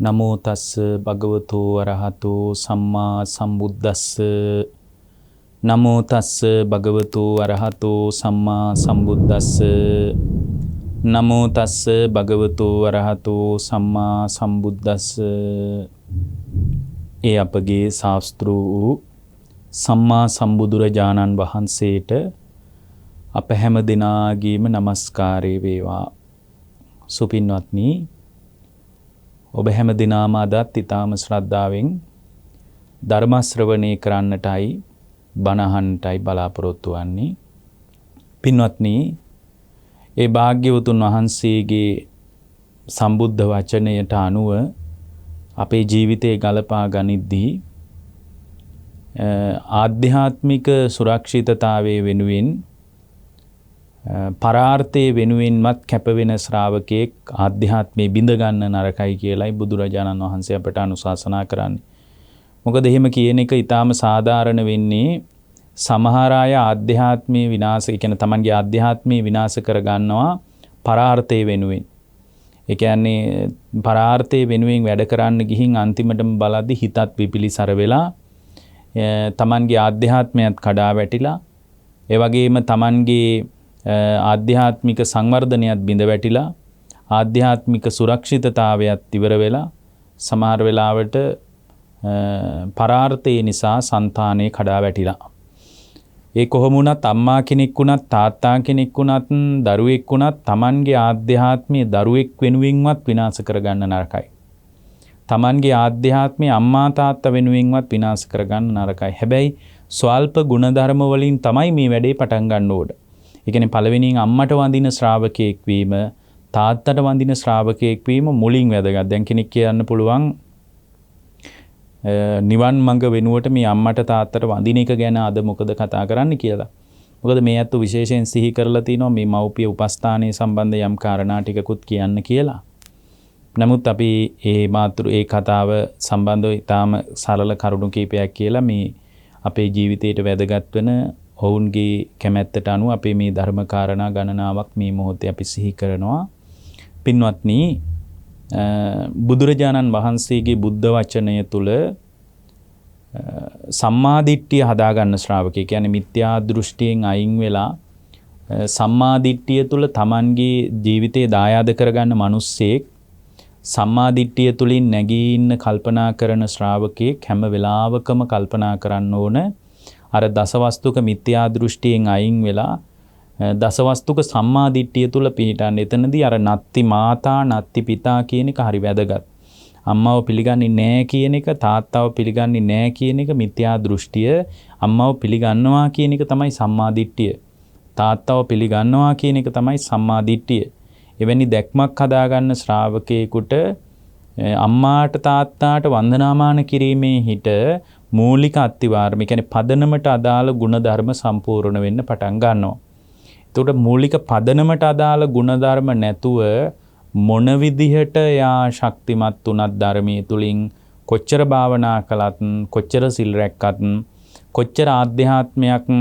නමෝ තස්ස භගවතු අරහතෝ සම්මා සම්බුද්දස්ස. නමෝ තස්ස භගවතු අරහතෝ සම්මා සම්බුද්දස්ස. නමෝ තස්ස භගවතු අරහතෝ සම්මා සම්බුද්දස්ස. ඒ අපගේ ශාස්ත්‍රු සම්මා සම්බුදුරජාණන් වහන්සේට අප හැම දිනාගේම নমස්කාරය වේවා. සුපින්වත්නි, ඔබ හැම දිනාම අදත් ඊටාම ශ්‍රද්ධාවෙන් ධර්ම ශ්‍රවණය කරන්නටයි බණ අහන්නටයි බලාපොරොත්තු වෙන්නේ. පින්වත්නි, ඒ භාග්‍යවතුන් වහන්සේගේ සම්බුද්ධ වචනයට අනුව අපේ ජීවිතේ ගලපා ගනිද්දී ආධ්‍යාත්මික සුරක්ෂිතතාවයේ වෙනුවෙන් පරාර්ථයේ වෙනුවෙන්වත් කැප වෙන ශ්‍රාවකෙක් ආධ්‍යාත්මේ බිඳ ගන්න නරකයි කියලායි බුදුරජාණන් වහන්සේ අපට අනුශාසනා කරන්නේ. මොකද එහෙම කියන එක ඊටාම සාධාරණ වෙන්නේ සමහර අය ආධ්‍යාත්මේ විනාශ, ඒ කියන්නේ තමන්ගේ ආධ්‍යාත්මේ විනාශ කර ගන්නවා පරාර්ථයේ වෙනුවෙන්. ඒ කියන්නේ පරාර්ථයේ වෙනුවෙන් වැඩ කරන්න ගිහින් අන්තිමටම බලද්දි හිතත් විපිලිසර වෙලා තමන්ගේ ආධ්‍යාත්මයත් කඩා වැටිලා, ඒ වගේම තමන්ගේ ආධ්‍යාත්මික සංවර්ධනයත් බිඳ වැටිලා, ආධ්‍යාත්මික සුරක්ෂිතතාවයත් ඉවර වෙලා, සමහර වෙලාවට පරාර්ථය නිසා సంతානේ කඩා වැටිලා. ඒ කොහොම වුණත් අම්මා කෙනෙක් වුණත් තාත්තා කෙනෙක් වුණත් දරුවෙක් වුණත් තමන්ගේ ආධ්‍යාත්මයේ දරුවෙක් වෙනුවෙන්වත් විනාශ කරගන්න නරකයි. තමන්ගේ ආධ්‍යාත්මයේ අම්මා තාත්තා වෙනුවෙන්වත් විනාශ කරගන්න නරකයි. හැබැයි ස්වල්ප ගුණධර්ම වලින් තමයි මේ වැඩේ පටන් ගන්න ඕන. ඒ කියන්නේ පළවෙනියෙන් අම්මට වඳින ශ්‍රාවකයෙක් වීම, තාත්තට වඳින ශ්‍රාවකයෙක් වීම මුලින් වැදගත්. දැන් කෙනෙක් කියන්න පුළුවන් නිවන් මඟ වෙනුවට මේ අම්මට තාත්තට වඳින එක ගැන අද මොකද කතා කරන්න කියලා. මොකද මේ අත්තු විශේෂයෙන් සිහි කරලා තිනවා මේ මව්පිය උපස්ථානයේ සම්බන්ධ යම් කාරණා ටිකකුත් කියන්න කියලා. නමුත් අපි ඒ කතාව සම්බන්ධව ඊටාම සරල කරුණු කීපයක් කියලා මේ අපේ ජීවිතයට වැදගත් වෙන ඔවුන්ගේ කැමැත්තට අනුව අපේ මේ ධර්ම කාරණා ගණනාවක් මේ මොහොතේ අපි සිහි කරනවා. පින්වත්නි, බුදුරජාණන් වහන්සේගේ බුද්ධ වචනය තුල සම්මාදිට්ඨිය හදාගන්න ශ්‍රාවකයෙක්, කියන්නේ මිත්‍යා දෘෂ්ටියෙන් අයින් වෙලා සම්මාදිට්ඨිය තුල Tamanගේ ජීවිතේ දායාද කරගන්න මිනිස්සෙක්, සම්මාදිට්ඨිය තුලින් නැගී ඉන්න කල්පනා කරන ශ්‍රාවකයෙක් හැම වෙලාවකම කල්පනා කරන්න ඕන අර දසවස්තුක මිත්‍යා දෘෂ්ටියෙන් අයින් වෙලා දසවස්තුක සම්මාදිට්ඨිය තුල පිහිටන්න. එතනදී අර නත්ති මාතා නත්ති පිතා කියන එක හරි වැදගත්. අම්මව පිළිගන්නේ නැහැ කියන එක, තාත්තව පිළිගන්නේ නැහැ කියන එක මිත්‍යා දෘෂ්ටිය. අම්මව පිළිගන්නවා කියන එක තමයි සම්මාදිට්ඨිය. තාත්තව පිළිගන්නවා කියන එක තමයි සම්මාදිට්ඨිය. එවැනි දැක්මක් හදාගන්න ශ්‍රාවකයෙකුට අම්මාට තාත්තාට වන්දනාමාන කිරීමේ හිට මූලික අත්තිවාරම, කියන්නේ පදනමට අදාළ ගුණධර්ම සම්පූර්ණ වෙන්න පටන් ගන්නවා. එතකොට මූලික පදනමට අදාළ ගුණධර්ම නැතුව මොන විදිහට යා ශක්තිමත් උනත් ධර්මයේ තුලින් කොච්චර භාවනා කළත්, කොච්චර සිල් රැක්කත්, කොච්චර ආධ්‍යාත්මයක්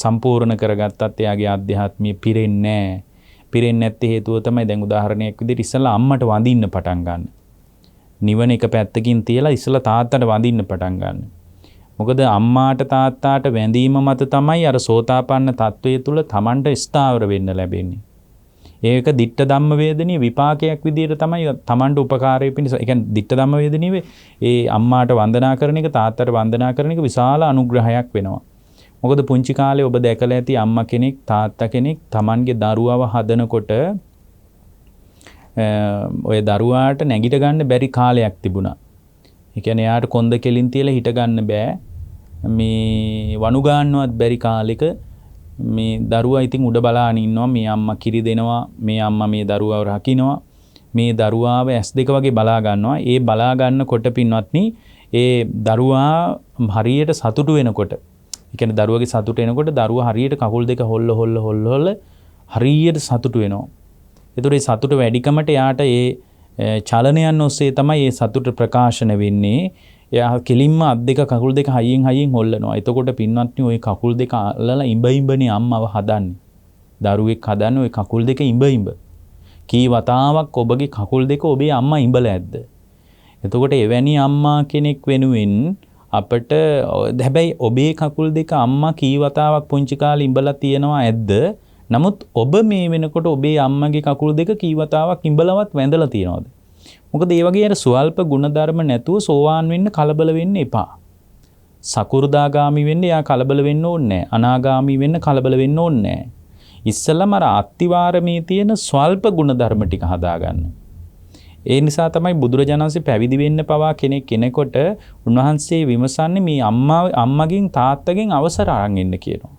සම්පූර්ණ කරගත්තත් එයාගේ ආධ්‍යාත්මිය පිරෙන්නේ නැහැ. පිරෙන්නේ නැති හේතුව තමයි දැන් උදාහරණයක් විදිහට ඉස්සලා අම්මට වඳින්න පටන් ගන්න. නිවන එක පැත්තකින් තියලා ඉස්සලා තාත්තට වඳින්න පටන් ගන්න. මොකද අම්මාට තාත්තාට වැඳීම මත තමයි අර සෝතාපන්න තත්වයේ තුල Tamanට ස්ථාවර වෙන්න ලැබෙන්නේ. ඒක ditta ධම්ම වේදනීය විපාකයක් විදිහට තමයි Tamanට උපකාරය පිණිස. ඒ කියන්නේ ditta ධම්ම වේදනීය ඒ අම්මාට වන්දනා කරන එක, තාත්තට වන්දනා කරන එක විශාල අනුග්‍රහයක් වෙනවා. මොකද පුංචි කාලේ ඔබ දැකලා ඇති අම්මා කෙනෙක්, තාත්තා කෙනෙක් Tamanගේ දරුවව හදනකොට ඔය දරුවාට නැගිට ගන්න බැරි කාලයක් තිබුණා. ඒ කියන්නේ එයාට කොන්ද කෙලින් තියලා හිට ගන්න බෑ. මේ වණු ගන්නවත් බැරි කාලෙක මේ දරුවා ඉතින් උඩ බලාගෙන ඉන්නවා. මේ අම්මා කිරි දෙනවා, මේ අම්මා මේ දරුවාව රකින්නවා, මේ දරුවාව S2 වගේ බලා ගන්නවා. ඒ බලා ගන්නකොට පින්වත්නි, ඒ දරුවා හරියට සතුටු වෙනකොට, ඒ කියන්නේ දරුවගේ සතුට එනකොට දරුවා හරියට කකුල් දෙක හොල්ල හරියට සතුටු වෙනවා. ඒතර ඒ සතුට වැඩිකමට යාට ඒ චලනයන් ඔස්සේ තමයි මේ සතුට ප්‍රකාශන වෙන්නේ. එයා කෙලින්ම අත් දෙක කකුල් දෙක හයියෙන් හොල්ලනවා. එතකොට පින්වත්නි, ওই කකුල් දෙක අල්ලලා ඉඹනේ අම්මව හදන්නේ. දරුවෙක් හදන්නේ ওই කකුල් දෙක ඉඹ. කී වතාවක් ඔබගේ කකුල් දෙක ඔබේ අම්මා ඉඹලා ඇද්ද? එතකොට එවැනි අම්මා කෙනෙක් වෙනුවෙන් අපට හැබැයි ඔබේ කකුල් දෙක අම්මා කී වතාවක් පුංචි කාලේ ඉඹලා තියෙනවා ඇද්ද? නමුත් ඔබ මේ වෙනකොට ඔබේ අම්මගේ කකුල් දෙක කී වතාවක් ඉඹලවත් වැඳලා තියෙනවද? මොකද ඒ වගේ අර ස්වල්ප ගුණධර්ම නැතුව සෝවාන් වෙන්න කලබල වෙන්න එපා. සකු르දාගාමි වෙන්න යා කලබල වෙන්න ඕනේ නැහැ. අනාගාමි වෙන්න කලබල වෙන්න ඕනේ නැහැ. ඉස්සෙල්ලාම අර අත්තිවාරමේ තියෙන ස්වල්ප ගුණධර්ම ටික හදාගන්න. ඒ නිසා තමයි බුදුරජාණන් වහන්සේ පැවිදි වෙන්න පවා කෙනෙකුට උන්වහන්සේ විමසන්නේ මේ අම්මගෙන් තාත්තගෙන් අවසර අරන් එන්න කියනවා.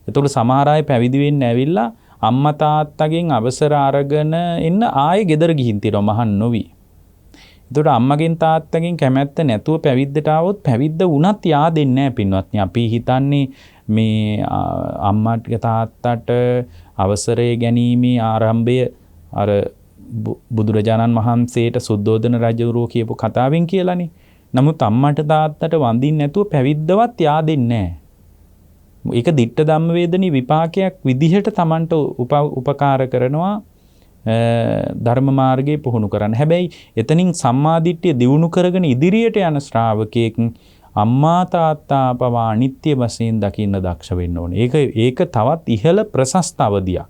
එතකොට සමහර අය පැවිදි වෙන්න ඇවිල්ලා අම්මා තාත්තගෙන් අවසර අරගෙන එන්න ආයේ ගෙදර ගිහින් තියනවා මහන් නොවි. එතකොට අම්මගෙන් තාත්තගෙන් කැමැත්ත නැතුව පැවිද්දට ආවොත් පැවිද්ද වුණත් yaadෙන්නේ නැහැ පින්වත්නි. අපි හිතන්නේ මේ අම්මාට තාත්තට අවසරය ගැනීමේ ආරම්භය අර බුදුරජාණන් වහන්සේට සුද්ධෝදන රජුරෝ කියපු කතාවෙන් කියලානේ. නමුත් අම්මට තාත්තට වඳින්න නැතුව පැවිද්දවත් yaadෙන්නේ නැහැ. ඒක ditta ධම්ම වේදනී විපාකයක් විදිහට Tamanට උපකාර කරනවා ධර්ම මාර්ගයේ පුහුණු කරන්න. හැබැයි එතනින් සම්මාදිට්ඨිය දියුණු කරගෙන ඉදිරියට යන ශ්‍රාවකයෙක් අම්මා තාත්තා පවා අනිත්‍ය වශයෙන් දකින්න දක්ෂ වෙන්න ඕනේ. ඒක තවත් ඉහළ ප්‍රශස්ත අවධියක්.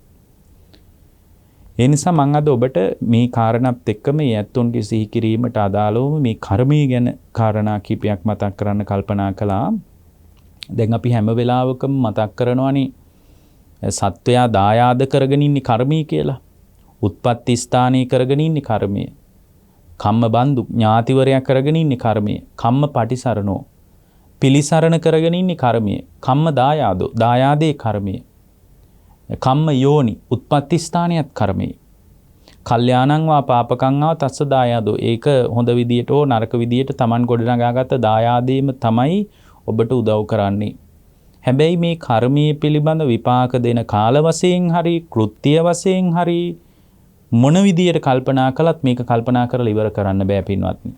ඒ නිසා මම අද ඔබට මේ කාරණාත් එක්ක මේ ඇත්තොන්ගේ සිහි කිරීමට අදාළව මේ කර්මය ගැන කාරණා කිහිපයක් මතක් කරන්න කල්පනා කළා. දැන් අපි හැම වෙලාවකම මතක් කරනවානේ සත්වයා දායාද කරගෙන ඉන්නේ කර්මය කියලා. උත්පත්ති ස්ථානයේ කරගෙන ඉන්නේ කර්මය. කම්ම බන්දු ඥාතිවරයක් කරගෙන ඉන්නේ කර්මය. කම්ම පටිසරණෝ පිලිසරණ කරගෙන ඉන්නේ කර්මය. කම්ම දායාදෝ දායාදේ කර්මය. කම්ම යෝනි උත්පත්ති ස්ථානියත් කර්මය. කල්යාණං වා පාපකං වා තස්ස දායාදෝ. ඒක හොඳ විදියට හෝ නරක විදියට Taman ගොඩනගාගත්ත දායාදීම තමයි ඔබට උදව් කරන්නේ. හැබැයි මේ කර්මයේ පිළිබඳ විපාක දෙන කාල වශයෙන් හරි කෘත්‍ය වශයෙන් හරි මොන විදියට කල්පනා කළත් මේක කල්පනා කරලා ඉවර කරන්න බෑ පින්වත්නි.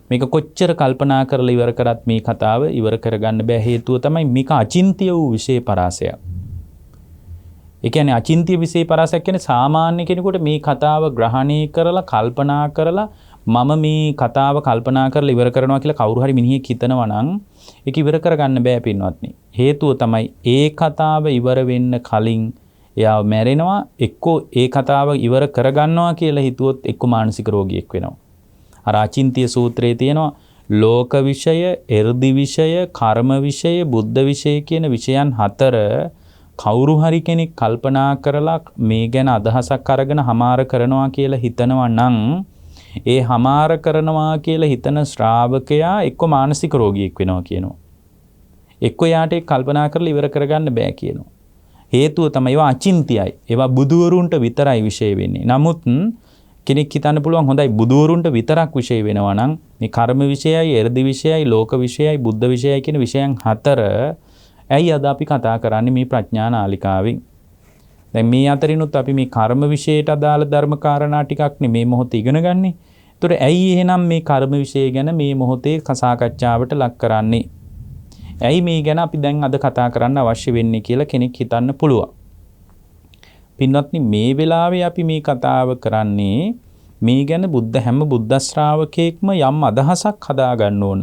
මේක කොච්චර කල්පනා කරලා ඉවර කරත් මේ කතාව ඉවර කරගන්න බෑ. හේතුව තමයි මේක අචින්ත්‍ය වූ විශේෂ පරාසයක්. ඒ කියන්නේ අචින්ත්‍ය විශේෂ පරාසයක් කියන්නේ සාමාන්‍ය කෙනෙකුට මේ කතාව ග්‍රහණය කරලා කල්පනා කරලා මම මේ කතාව කල්පනා කරලා ඉවර කරනවා කියලා කවුරු හරි මිනිහෙක් හිතනවා නම් ඒක ඉවර කරගන්න බෑ පින්වත්නි. හේතුව තමයි ඒ කතාව ඉවර වෙන්න කලින් එයා මැරෙනවා. එක්කෝ ඒ කතාව ඉවර කරගන්නවා කියලා හිතුවොත් එක්ක මානසික රෝගියෙක් වෙනවා. අර අචින්ත්‍ය සූත්‍රයේ තියෙනවා ලෝක විෂය, එර්දි විෂය, කර්ම විෂය, බුද්ධ විෂය කියන විෂයන් 4 කවුරු හරි කෙනෙක් කල්පනා කරලා මේ ගැන අදහසක් අරගෙන හමාර කරනවා කියලා හිතනවා නම් ඒ හමාර කරනවා කියලා හිතන ශ්‍රාවකයා එක්ක මානසික රෝගියෙක් වෙනවා කියනවා. එක්ක යාට කල්පනා කරලා ඉවර කරගන්න බෑ කියනවා. හේතුව තමයි ඒවා අචින්තියයි. ඒවා බුදුවරුන්ට විතරයි විශේෂ වෙන්නේ. නමුත් කෙනෙක් හිතන්න පුළුවන් හොඳයි බුදුවරුන්ට විතරක් විශේෂ වෙනවා නම් මේ කර්ම විශේෂයයි, එර්දි විශේෂයයි, ලෝක විශේෂයයි, බුද්ධ විශේෂයයි කියන විෂයන් 4 ඇයි අද අපි කතා කරන්නේ මේ ප්‍රඥා නාලිකාවෙන්? දැන් මේ අතරිනුත් අපි මේ කර්ම විශේෂයට අදාළ ධර්ම කාරණා ටිකක් මේ මොහොතේ ඉගෙන ගන්නේ. ඒතර ඇයි එහෙනම් මේ කර්ම විශේෂය ගැන මේ මොහොතේ සාකච්ඡාවට ලක් කරන්නේ? ඇයි මේ ගැන අපි දැන් අද කතා කරන්න අවශ්‍ය වෙන්නේ කියලා කෙනෙක් හිතන්න පුළුවන්. පින්වත්නි මේ වෙලාවේ අපි මේ කතාව කරන්නේ මේ ගැන හැම බුද්ධ ශ්‍රාවකයෙක්ම යම් අදහසක් හදා ගන්න ඕන.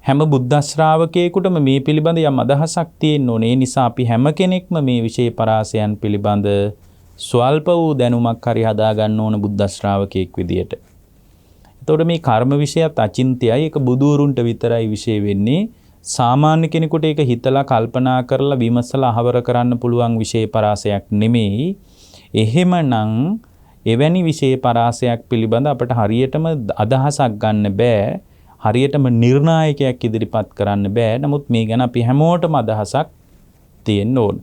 හැම බුද්ධ ශ්‍රාවකයෙකුටම මේ පිළිබඳ යම් අදහසක් තියෙන්න ඕනේ. ඒ නිසා අපි හැම කෙනෙක්ම මේ විශේෂ පරාසයන් පිළිබඳ ස්වල්ප වූ දැනුමක් හරි හදා ගන්න ඕන බුද්ධ ශ්‍රාවකයෙක් විදියට. එතකොට මේ කර්ම විශේෂයත් අචින්ත්‍යයි. ඒක බුදුවරුන්ට විතරයි විශේෂ වෙන්නේ. සාමාන්‍ය කෙනෙකුට ඒක හිතලා කල්පනා කරලා විමසලා අහවර කරන්න පුළුවන් විශේෂ පරාසයක් නෙමෙයි. එහෙමනම් එවැනි විශේෂ පරාසයක් පිළිබඳ අපට හරියටම අදහසක් ගන්න බෑ. හරියටම නිර්ණායකයක් ඉදිරිපත් කරන්න බෑ. නමුත් මේ ගැන අපි හැමෝටම අදහසක් තියෙන්න ඕන.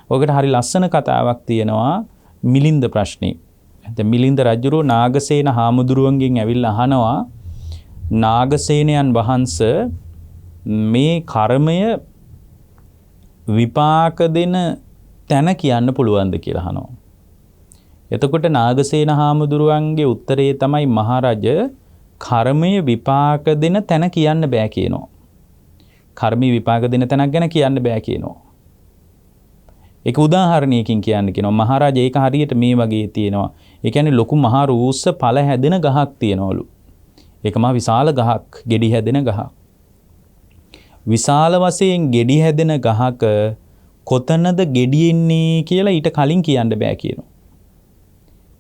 ඔකට හරි ලස්සන කතාවක් තියෙනවා මිලින්ද ප්‍රශ්නේ. දැන් මිලින්ද රජුරෝ නාගසේන හාමුදුරුවන්ගෙන් ඇවිල්ලා අහනවා නාගසේනයන් වහන්සේ මේ කර්මය විපාක දෙන තැන කියන්න පුළුවන්ද කියලා අහනවා. එතකොට නාගසේන හාමුදුරුවන්ගේ උත්තරේ තමයි මහරජ කර්මය විපාක දෙන තැන කියන්න බෑ කියනවා. කර්මී විපාක දෙන තැනක් ගැන කියන්න බෑ කියනවා. ඒක උදාහරණයකින් කියන්න කියනවා. මහරජා ඒක හරියට මේ වගේ තියෙනවා. ඒ කියන්නේ ලොකු මහ රූස්ස ඵල හැදෙන ගහක් තියෙනවලු. ඒක මහ විශාල ගහක්, ගෙඩි හැදෙන ගහක්. විශාල වශයෙන් ගෙඩි හැදෙන ගහක කොතනද ගෙඩි එන්නේ කියලා ඊට කලින් කියන්න බෑ කියනවා.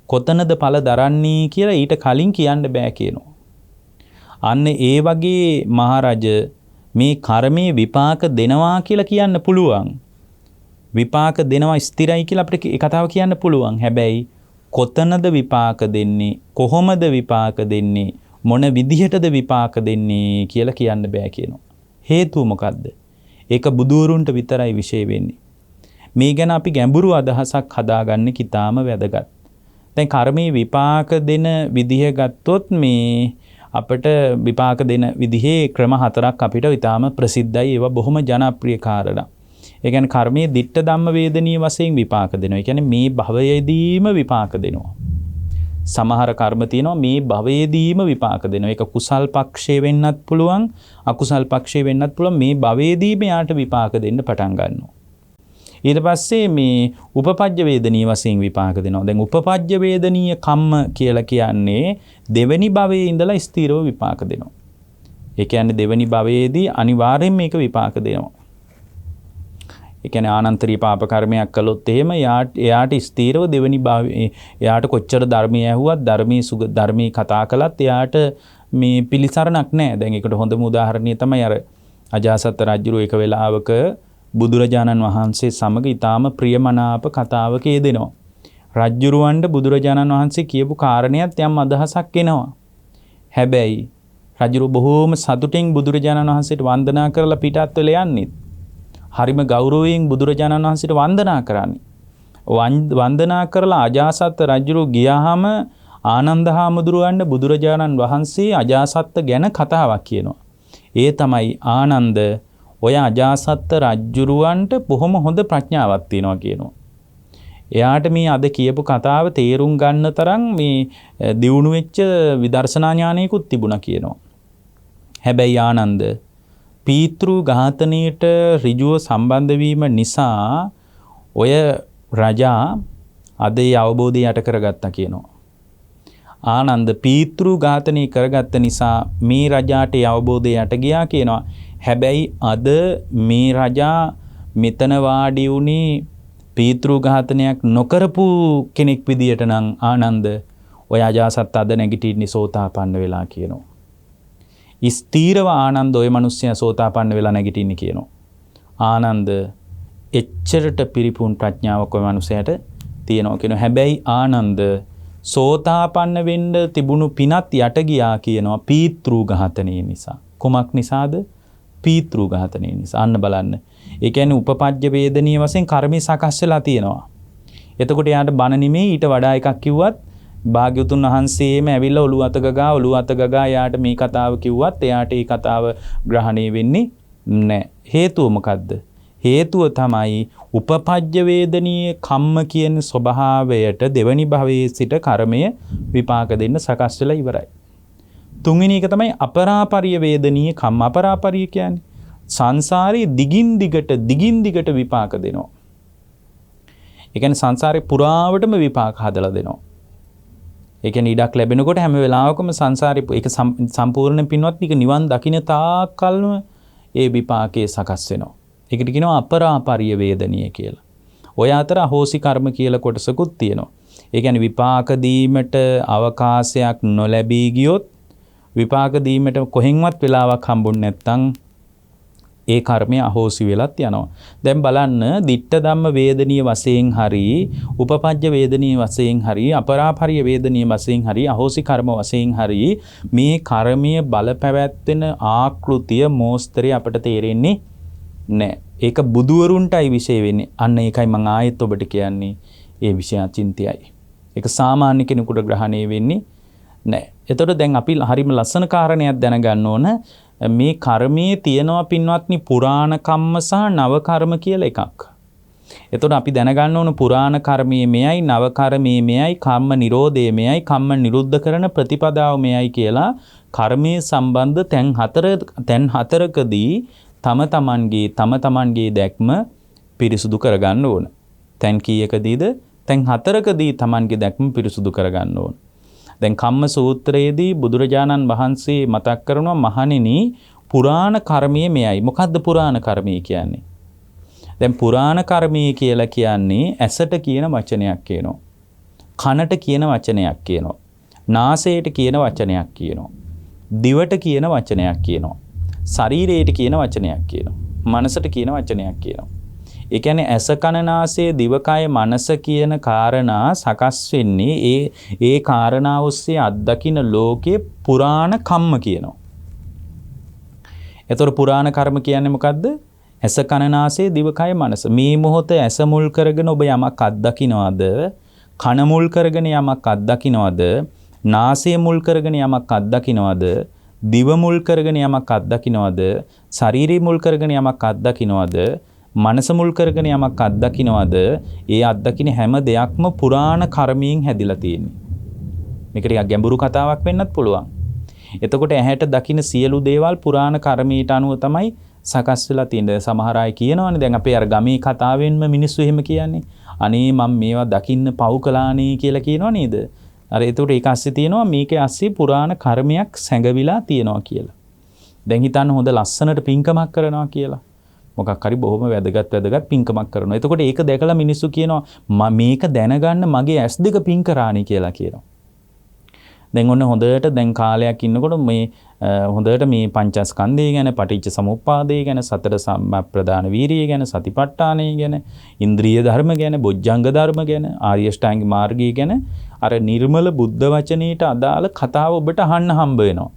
කොතනද ඵල දරන්නේ කියලා ඊට කලින් කියන්න බෑ කියනවා. අන්න ඒ වගේ මහරජ මේ කර්මයේ විපාක දෙනවා කියලා කියන්න පුළුවන්. විපාක දෙනවා ස්ථිරයි කියලා අපිට ඒ කතාව කියන්න පුළුවන්. හැබැයි කොතනද විපාක දෙන්නේ, කොහොමද විපාක දෙන්නේ, මොන විදිහටද විපාක දෙන්නේ කියලා කියන්න බෑ කියනවා. හේතුව මොකද්ද? ඒක බුදුරුන්ට විතරයි විශේෂ වෙන්නේ. මේ ගැන අපි ගැඹුරු අදහසක් හදාගන්න කිතාම වැදගත්. දැන් කර්මයේ විපාක දෙන විදිහ ගත්තොත් මේ අපිට විපාක දෙන විදිහේ ක්‍රම 4ක් අපිට ඊටාම ප්‍රසිද්ධයි. ඒවා බොහොම ජනප්‍රිය කාරණා. ඒ කියන්නේ කර්මයේ දිට්ඨ ධම්ම වේදනීය වශයෙන් විපාක දෙනවා. ඒ කියන්නේ මේ භවයේදීම විපාක දෙනවා. සමහර කර්ම තියෙනවා මේ භවයේදීම විපාක දෙනවා. ඒක කුසල් පක්ෂේ වෙන්නත් පුළුවන්, අකුසල් පක්ෂේ වෙන්නත් පුළුවන්. මේ භවයේදීම යාට විපාක දෙන්න පටන් ගන්නවා. ඊට පස්සේ මේ උපපජ්ජ වේදනීය වශයෙන් විපාක දෙනවා. දැන් උපපජ්ජ වේදනීය කම්ම කියලා කියන්නේ දෙවෙනි භවයේ ඉඳලා ස්ථිරව විපාක දෙනවා. ඒ කියන්නේ දෙවෙනි භවයේදී අනිවාර්යෙන් මේක විපාක දෙනවා. ඒ කියන්නේ ආනන්තරී පාප කර්මයක් කළොත් එහෙම එයාට ස්ථීරව දෙවෙනි භවයේ එයාට කොච්චර ධර්මයේ ඇහුවත් ධර්මයේ කතා කළත් එයාට මේ පිළිසරණක් නැහැ. දැන් ඒකට හොඳම උදාහරණය තමයි අර අජාසත් රජුරු එක වෙලාවක බුදුරජාණන් වහන්සේ සමග ඊටාම ප්‍රියමනාප කතාවක යෙදෙනවා. රජුරවන්ට බුදුරජාණන් වහන්සේ කියපු කාරණයක් යම් අදහසක් එනවා. හැබැයි රජුරු බොහෝම සතුටින් බුදුරජාණන් වහන්සේට වන්දනා කරලා පිටත් වෙලා යන්නේ. හරිම ගෞරවයෙන් බුදුරජාණන් වහන්සේට වන්දනා කරන්නේ. වන්දනා කරලා අජාසත් රජුරු ගියාම ආනන්ද හාමුදුරුවන්ට බුදුරජාණන් වහන්සේ අජාසත් ගැන කතාවක් කියනවා. ඒ තමයි ආනන්ද ඔය අජාසත් රජුරුවන්ට බොහොම හොඳ ප්‍රඥාවක් තියෙනවා කියනවා. එයාට මේ අද කියපු කතාව තේරුම් ගන්න තරම් මේ දියුණු වෙච්ච විදර්ශනා ඥානයකුත් තිබුණා කියනවා. හැබැයි ආනන්ද පීතෘ ඝාතනයට ඍජුව සම්බන්ධ වීම නිසා ඔය රජා අද ඒ අවබෝධය යට කරගත්තා කියනවා. ආනන්ද පීතෘ ඝාතනය කරගත්ත නිසා මේ රජාට ඒ අවබෝධය යට ගියා කියනවා. හැබැයි අද මේ රජා මෙතන වාඩි වුණේ පීතෘ ඝාතනයක් නොකරපු කෙනෙක් විදියට නම් ආනන්ද ඔය අජාසත් අද නැගිටින්නේ සෝතාපන්න වෙලා කියනවා. ස්ථීරව ආනන්ද ඔය මිනිස්සයා සෝතාපන්න වෙලා නැගිටින්නේ කියනවා. ආනන්ද එච්චරට පිරිපුන් ප්‍රඥාවක් ඔය මිනිසයාට තියෙනවා කියනවා. හැබැයි ආනන්ද සෝතාපන්න වෙන්න තිබුණු පිනත් යට ගියා කියනවා පීතෘ ඝාතනය නිසා. කොමක් නිසාද? පීතෘ ඝාතනය නිසා. අන්න බලන්න. ඒ කියන්නේ උපපජ්ජ වේදනීය වශයෙන් කර්මී සකස් වෙලා තියෙනවා. එතකොට යාට බණ නෙමෙයි ඊට වඩා එකක් කිව්වත් භාග්‍යවතුන් වහන්සේම ඇවිල්ලා ඔළුව අත ගගා යාට මේ කතාව කිව්වත් එයාට ඒ කතාව ග්‍රහණය වෙන්නේ නැහැ. හේතුව මොකද්ද? හේතුව තමයි උපපජ්ජ වේදනීය කම්ම කියන ස්වභාවයට දෙවනි භවයේ සිට කර්මය විපාක දෙන්න සකස් වෙලා ඉවරයි. තුන්වෙනි එක තමයි අපරාපරිය වේදනීය කම්ම. අපරාපරිය කියන්නේ සංසාරේ දිගින් දිගට විපාක දෙනවා. ඒ කියන්නේ සංසාරේ පුරාවටම විපාක හදලා දෙනවා. ඒ කියන්නේ ඉඩක් ලැබෙනකොට හැම වෙලාවකම සංසාරේ ඒක සම්පූර්ණ පින්වත් නික නිවන් දකින්න තාක්කල්ම ඒ විපාකයේ සකස් වෙනවා. ඒකට කියනවා අපරාපරිය වේදනීය කියලා. ඔය අතර අහෝසි කර්ම කියලා කොටසකුත් තියෙනවා. ඒ කියන්නේ විපාක දීමට අවකාශයක් නොලැබී ගියොත් විපාක දීමට කොහෙන්වත් වෙලාවක් හම්බුනේ නැත්නම් ඒ කර්මය අහෝසි වෙලත් යනවා. දැන් බලන්න දිට්ඨ ධම්ම වේදනීය වශයෙන් හරි උපපජ්ජ වේදනීය වශයෙන් හරි අපරාපරිය වේදනීය වශයෙන් හරි අහෝසි කර්ම වශයෙන් හරි මේ කර්මීය බලපැවැත්වෙන ආකෘතිය මෝස්තරය අපට තේරෙන්නේ නැහැ. ඒක බුදුවරුන්ටයි විශේෂ වෙන්නේ. අන්න ඒකයි මම ආයෙත් ඔබට කියන්නේ ඒ විෂය අචින්තයයි. ඒක සාමාන්‍ය කෙනෙකුට ග්‍රහණය වෙන්නේ නැහැ. එතකොට දැන් අපි හරිම ලස්සන කාරණයක් දැනගන්න ඕන. මේ කර්මයේ තියෙනවා පින්වත්නි පුරාණ කම්ම සහ නව කර්ම කියලා එකක්. එතකොට අපි දැනගන්න ඕන පුරාණ කර්මයේ මෙයයි නව කර්මයේ මෙයයි කම්ම නිරෝධයේ මෙයයි කම්ම නිරුද්ධ කරන ප්‍රතිපදාව මෙයයි කියලා කර්මයේ සම්බන්ධ තැන් හතරකදී තම තමන්ගේ දැක්ම පිරිසුදු කරගන්න ඕන. තැන් කීයකදීද? තැන් 4කදී Tamanගේ දැක්ම පිරිසුදු කරගන්න ඕන. දැන් කම්ම සූත්‍රයේදී බුදුරජාණන් වහන්සේ මතක් කරනවා මහණෙනි පුරාණ කර්මයේ මෙයයි. මොකද්ද පුරාණ කර්මය කියන්නේ? දැන් පුරාණ කර්මය කියලා කියන්නේ ඇසට කියන වචනයක් කියනවා. කනට කියන වචනයක් කියනවා. නාසයට කියන වචනයක් කියනවා. දිවට කියන වචනයක් කියනවා. ශරීරයට කියන වචනයක් කියනවා. මනසට කියන වචනයක් කියනවා. ඒ කියන්නේ ඇස කන නාසය දිවකය මනස කියන කාරණා සකස් වෙන්නේ ඒ කාරණා ඔස්සේ අත්දකින්න ලෝකේ පුරාණ කම්ම කියනවා. එතකොට පුරාණ කර්ම කියන්නේ මොකද්ද? ඇස කන නාසය දිවකය මනස. මේ මොහොතේ ඇස මුල් කරගෙන ඔබ යමක් අත්දකින්නවද? කන මුල් කරගෙන යමක් අත්දකින්නවද? නාසය මුල් කරගෙන යමක් අත්දකින්නවද? දිව මුල් කරගෙන යමක් අත්දකින්නවද? ශරීරය මුල් කරගෙන යමක් අත්දකින්නවද? මනස මුල් කරගෙන යමක් අත්දකින්නවද? ඒ අත්දකින්න හැම දෙයක්ම පුරාණ කර්මයෙන් හැදිලා තියෙන්නේ. මේක ටිකක් ගැඹුරු කතාවක් වෙන්නත් පුළුවන්. එතකොට ඇහැට දකින්න සියලු දේවල් පුරාණ කර්මයට අනුව තමයි සකස් වෙලා තියෙන්නේ. සමහර අය කියනවානේ දැන් අපේ අර ගමේ කතාවෙන්ම මිනිස්සු එහෙම කියන්නේ. අනේ මම මේවා දකින්න පව් කළානේ කියලා කියනවා නේද? අර එතකොට ඒක ඇස්සේ තියෙනවා මේකේ ඇස්සේ පුරාණ කර්මයක් සැඟවිලා තියෙනවා කියලා. දැන් හිතන්න හොඳ ලස්සනට පින්කමක් කරනවා කියලා. මොකක් හරි බොහොම වැදගත් පින්කමක් කරනවා. එතකොට ඒක දැකලා මිනිස්සු කියනවා මේක දැනගන්න මගේ ඇස් දෙක පින් කරානේ කියලා කියනවා. දැන් ඔන්න හොඳට දැන් කාලයක් ඉන්නකොට මේ හොඳට මේ පංචස්කන්ධය ගැන, පටිච්ච සමුප්පාදය ගැන, සතර සම්ප්‍රදාන වීරිය ගැන, සතිපට්ඨානය ගැන, ඉන්ද්‍රිය ධර්ම ගැන, බොජ්ජංග ධර්ම ගැන, ආර්ය ශ්‍රැංග මාර්ගය ගැන අර නිර්මල බුද්ධ වචනයට අදාළ කතාව ඔබට අහන්න හම්බ වෙනවා.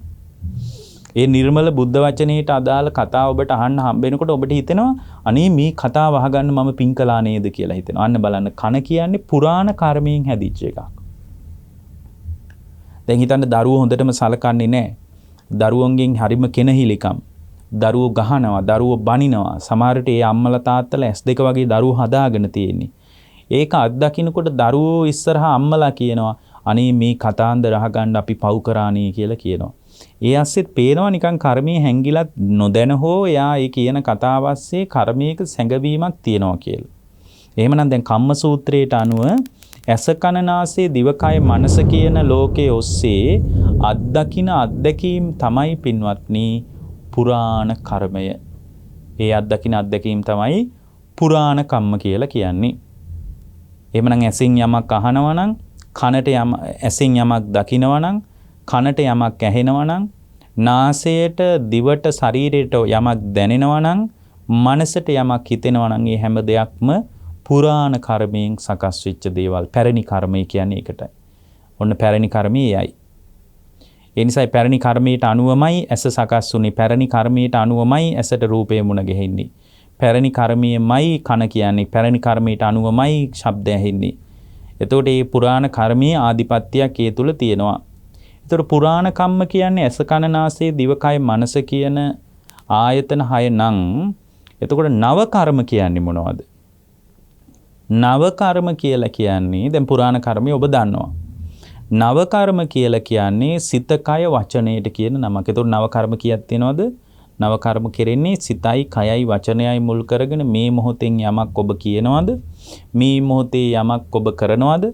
ඒ නිර්මල බුද්ධ වචනයට අදාළ කතාව ඔබට අහන්න හම්බ වෙනකොට ඔබට හිතෙනවා අනේ මේ කතාව අහගන්න මම පින් කළා නේද කියලා හිතෙනවා. අන්න බලන්න කන කියන්නේ පුරාණ කර්මයෙන් හැදිච්ච එකක්. දැන් හිතන්න දරුවෝ හොඳටම සලකන්නේ නැහැ. දරුවන්ගෙන් හරිම කෙනහිලිකම්. දරුවෝ ගහනවා, දරුවෝ බනිනවා. සමහර විට ඒ අම්මලා තාත්තලා S2 වගේ දරුවෝ හදාගෙන තියෙන්නේ. ඒක අත්දකින්නකොට දරුවෝ ඉස්සරහා අම්මලා කියනවා අනේ මේ කතාන්දර අහගන්න අපි පව් කරානේ කියලා කියනවා. ඒ ඇස්සෙත් පේනවා නිකන් කර්මයේ හැංගිලත් නොදැන හෝ එයා ඒ කියන කතාව ඇස්සේ කර්මයක සැඟවීමක් තියෙනවා කියලා. එහෙමනම් දැන් කම්ම සූත්‍රයට අනුව ඇස කන නාසය දිවකය මනස කියන ලෝකයේ ඔස්සේ අත්දැකීම් තමයි පින්වත්නි පුරාණ කර්මය. ඒ අත්දැකීම් තමයි පුරාණ කම්ම කියලා කියන්නේ. එහෙමනම් ඇසින් යමක් අහනවා නම්, කනට ඇසින් යමක් දකිනවා නම්, කනට යමක් ඇහෙනවා නම්, නාසයට දිවට ශරීරයට යමක් දැනෙනවා නම්, මනසට යමක් හිතෙනවා නම් මේ හැම දෙයක්ම පුරාණ කර්මයෙන් සකස් වෙච්ච දේවල්. පැරණි කර්මය කියන්නේ ඒකටයි. ඔන්න පැරණි කර්මය එයයි. ඒ නිසා පැරණි කර්මයට අනුවමයි ඇස සකස් වුනේ. පැරණි කර්මයට අනුවමයි ඇසට රූපය මුණ ගැහෙන්නේ. පැරණි කර්මයේමයි කන කියන්නේ. පැරණි කර්මයට අනුවමයි ශබ්දය ඇහෙන්නේ. එතකොට මේ පුරාණ කර්මයේ ආධිපත්‍යයක් ඒ තුල තියෙනවා. එතකොට පුරාණ කම්ම කියන්නේ ඇස කන නාසය දිවකය මනස කියන ආයතන 6 නම් එතකොට නව කර්ම කියන්නේ මොනවද? නව කර්ම කියලා කියන්නේ දැන් පුරාණ කර්මය ඔබ දන්නවා. නව කර්ම කියලා කියන්නේ සිත කය වචනයට කියන නමක්. එතකොට නව කර්ම කීයක් තියෙනවද? නව කර්ම කෙරෙන්නේ සිතයි කයයි වචනයයි මුල් කරගෙන මේ මොහොතෙන් යමක් ඔබ කියනවද? මේ මොහොතේ යමක් ඔබ කරනවද?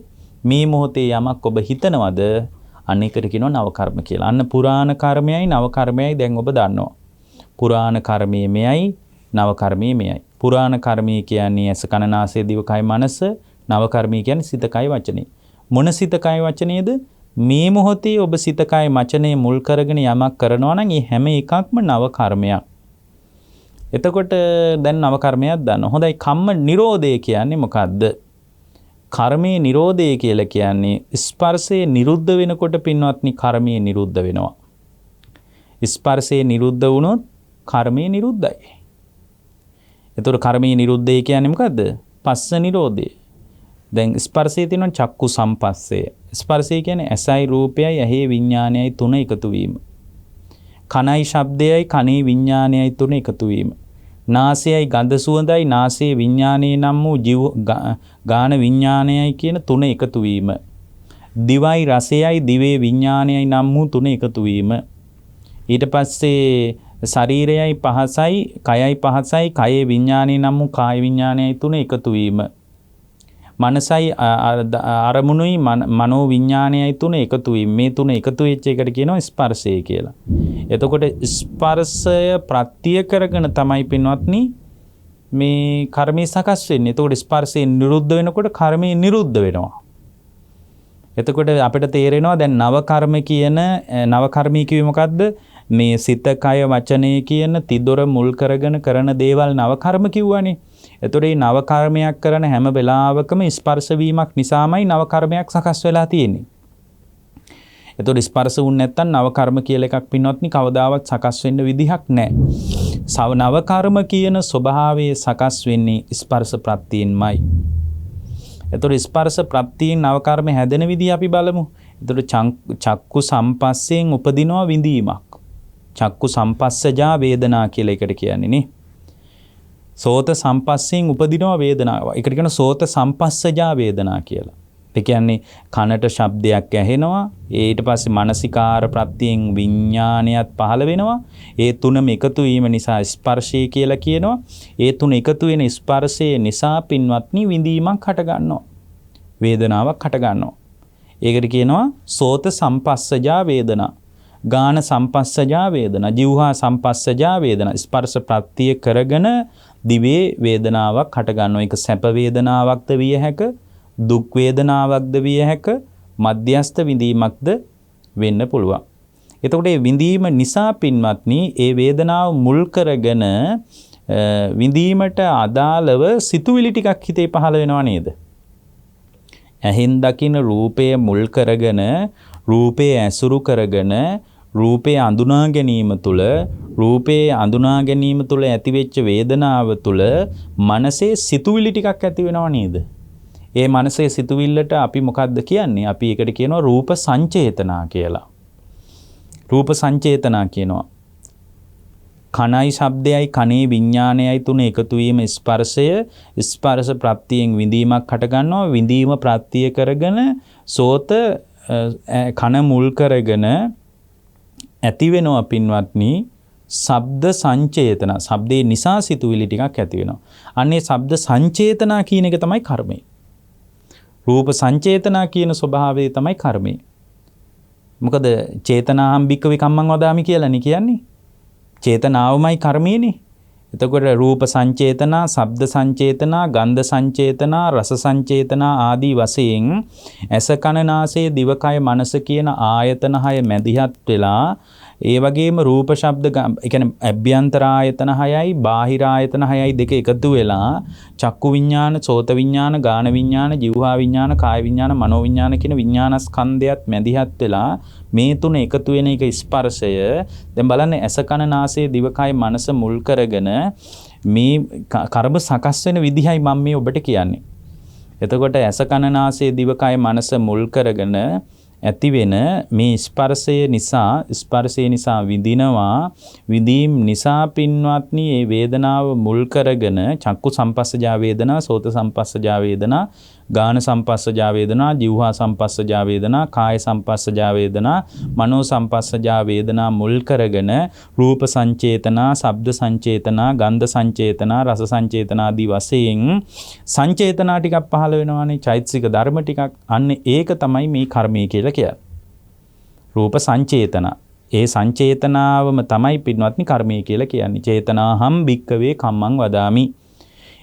මේ මොහොතේ යමක් ඔබ හිතනවද? අනේකට කියනවා නව කර්ම කියලා. අන්න පුරාණ කර්මයයි නව කර්මයයි දැන් ඔබ දන්නවා. පුරාණ කර්මයේ මෙයයි නව කර්මයේ මෙයයි. පුරාණ කර්මය කියන්නේ ඇස කන නාසය දිවකය මනස. නව කර්මය කියන්නේ සිත කය වචනේ. මොන සිත කය වචනේද? මේ මොහොතේ ඔබ සිත කය වචනේ මුල් කරගෙන යමක් කරනවා නම් ඒ හැම එකක්ම නව කර්මයක්. එතකොට දැන් නව කර්මයක් දන්නවා. හොඳයි කම්ම නිරෝධය කියන්නේ මොකද්ද? කර්මයේ නිරෝධය කියලා කියන්නේ ස්පර්ශයේ නිරුද්ධ වෙනකොට පින්වත්නි කර්මයේ නිරුද්ධ වෙනවා. ස්පර්ශයේ නිරුද්ධ වුණොත් කර්මයේ නිරුද්ධයි. එතකොට කර්මයේ නිරුද්ධය කියන්නේ මොකද්ද? පස්ස නිරෝධය. දැන් ස්පර්ශයේ තියෙන චක්කු සම්පස්සේ. ස්පර්ශය කියන්නේ ඇසයි රූපයයි ඇහි විඥානයයි තුන එකතු වීම. කනයි ශබ්දයයි කනේ විඥානයයි තුන එකතු වීම. නාසයයි ගඳ සුවඳයි නාසයේ විඥානයේ නම් වූ ජීව ගාන විඥානයයි කියන තුන එකතු වීම. දිවයි රසයයි දිවේ විඥානයයි නම් වූ තුන එකතු වීම. ඊට පස්සේ ශරීරයයි පහසයි කයයි පහසයි කයේ විඥානයේ නම් වූ කාය විඥානයයි තුන එකතු වීම. මනසයි අරමුණුයි මනෝ විඥානයයි තුන එකතු වීම. මේ තුන එකතු වෙච්ච එකට කියනවා ස්පර්ශය කියලා. එතකොට ස්පර්ශය ප්‍රත්‍ය කරගෙන තමයි පින්වත්නි මේ කර්මය සකස් වෙන්නේ. එතකොට ස්පර්ශය නිරුද්ධ වෙනකොට කර්මය නිරුද්ධ වෙනවා. එතකොට අපිට තේරෙනවා දැන් නව කර්ම කියන නව කර්මී කිව්වේ මොකද්ද? මේ සිත කය වචනය කියන තිදොර මුල් කරගෙන කරන දේවල් නව කර්ම කිව්වනේ. එතකොට මේ නව කර්මයක් කරන හැම වෙලාවකම ස්පර්ශ වීමක් නිසාමයි නව කර්මයක් සකස් වෙලා තියෙන්නේ. එතකොට ස්පර්ශ වුනේ නැත්තම් නව කර්ම කියලා එකක් පින්වත්නි කවදාවත් සකස් වෙන්න විදිහක් නැහැ. නව කර්ම කියන ස්වභාවයේ සකස් වෙන්නේ ස්පර්ශ ප්‍රත්‍යයෙන්මයි. එතකොට ස්පර්ශ ප්‍රත්‍යයෙන් නව කර්ම හැදෙන විදිහ අපි බලමු. එතකොට චක්කු සම්පස්සයෙන් උපදිනවා විඳීමක්. චක්කු සම්පස්සජා වේදනා කියලා එකට කියන්නේ නේ. සෝත සම්පස්සයෙන් උපදිනවා වේදනාව. ඒකට කියන සෝත සම්පස්සජා වේදනා කියලා. ඒ කියන්නේ කනට ශබ්දයක් ඇහෙනවා. ඊට පස්සේ මානසිකාර ප්‍රත්‍යයෙන් විඥානයත් පහළ වෙනවා. ඒ තුනම එකතු වීම නිසා ස්පර්ශය කියලා කියනවා. ඒ තුන එකතු වෙන ස්පර්ශයේ නිසා පින්වත්නි විඳීමක් හට ගන්නවා. වේදනාවක් හට ගන්නවා. ඒකට කියනවා සෝත සම්පස්සජා වේදනා. ගාන සම්පස්සජා වේදනා. જીවහා සම්පස්සජා වේදනා. ස්පර්ශ ප්‍රත්‍ය කරගෙන දිවේ වේදනාවක් හට ගන්නවා. ඒක සැප වේදනාවක්ද විය හැක, දුක් වේදනාවක්ද විය හැක, මධ්‍යස්ථ විඳීමක්ද වෙන්න පුළුවන්. එතකොට මේ විඳීම නිසා පින්වත්නි ඒ වේදනාව මුල් කරගෙන විඳීමට අදාළව සිතුවිලි ටිකක් හිතේ පහළ වෙනව නේද? ඇහෙන් දකින රූපය මුල් කරගෙන රූපේ ඇසුරු කරගෙන රූපේ අඳුනා ගැනීම තුළ රූපේ අඳුනා ගැනීම තුළ ඇතිවෙච්ච වේදනාව තුළ මනසේ සිතුවිලි ටිකක් ඇති වෙනව නේද? ඒ මනසේ සිතුවිල්ලට අපි මොකක්ද කියන්නේ? අපි ඒකට කියනවා රූප සංචේතනා කියලා. රූප සංචේතනා කියනවා. කනයි ශබ්දයයි කනේ විඥානයයි තුන එකතු වීම ස්පර්ශය. ස්පර්ශ ප්‍රත්‍යයෙන් විඳීමක් හට ගන්නවා. විඳීම ප්‍රත්‍ය කරගෙන සෝත කන මුල් කරගෙන ඇති වෙනවා පින්වත්නි ශබ්ද සංචේතන. ශබ්දේ නිසා සිතුවිලි ටිකක් ඇති වෙනවා. අන්නේ ශබ්ද සංචේතනා කියන එක තමයි කර්මය. රූප සංචේතනා කියන ස්වභාවය තමයි කර්මය. මොකද චේතනාහම් භික්ඛවේ කම්මං වදාමි කියලානේ කියන්නේ. චේතනාවමයි කර්මයනේ. එතකොට රූප සංචේතනා, ශබ්ද සංචේතනා, ගන්ධ සංචේතනා, රස සංචේතනා ආදී වශයෙන් ඇස කන නාසය දිවකය මනස කියන ආයතන 6 මැදිහත් වෙලා ඒ වගේම රූප ශබ්ද ඒ කියන්නේ අභ්‍යන්තර ආයතන 6යි බාහිර ආයතන 6යි දෙක එකතු වෙලා චක්කු විඥාන, සෝත විඥාන, ගාන විඥාන, જીවහා විඥාන, කාය විඥාන, මනෝ විඥාන කියන විඥානස්කන්ධයත් මැදිහත් වෙලා මේ තුන එකතු වෙන එක ස්පර්ශය. දැන් බලන්න ඇස කන නාසය දිවකය මනස මුල් කරගෙන මේ කර්ම සකස් වෙන විදිහයි මම මේ ඔබට කියන්නේ. එතකොට ඇස කන නාසය දිවකය මනස මුල් කරගෙන ඇති වෙන මේ ස්පර්ශය නිසා විඳිනවා. විඳීම් නිසා පින්වත්නි මේ වේදනාව මුල් කරගෙන චක්කු සම්පස්සජා වේදනා, සෝත සම්පස්සජා වේදනා, ගාන සම්පස්සජා වේදනා, જીවහා සම්පස්සජා වේදනා, කාය සම්පස්සජා වේදනා, මනෝ සම්පස්සජා වේදනා මුල් කරගෙන රූප සංචේතනා, ශබ්ද සංචේතනා, ගන්ධ සංචේතනා, රස සංචේතනා ආදී වශයෙන් සංචේතනා ටිකක් පහළ වෙනවානේ. චෛතසික ධර්ම ටිකක්. අන්න ඒක තමයි මේ කර්මය කියලා කියන්නේ. රූප සංචේතනා. ඒ සංචේතනාවම තමයි පින්වත්නි කර්මය කියලා කියන්නේ. චේතනාහම් භික්ඛවේ කම්මං වදාමි.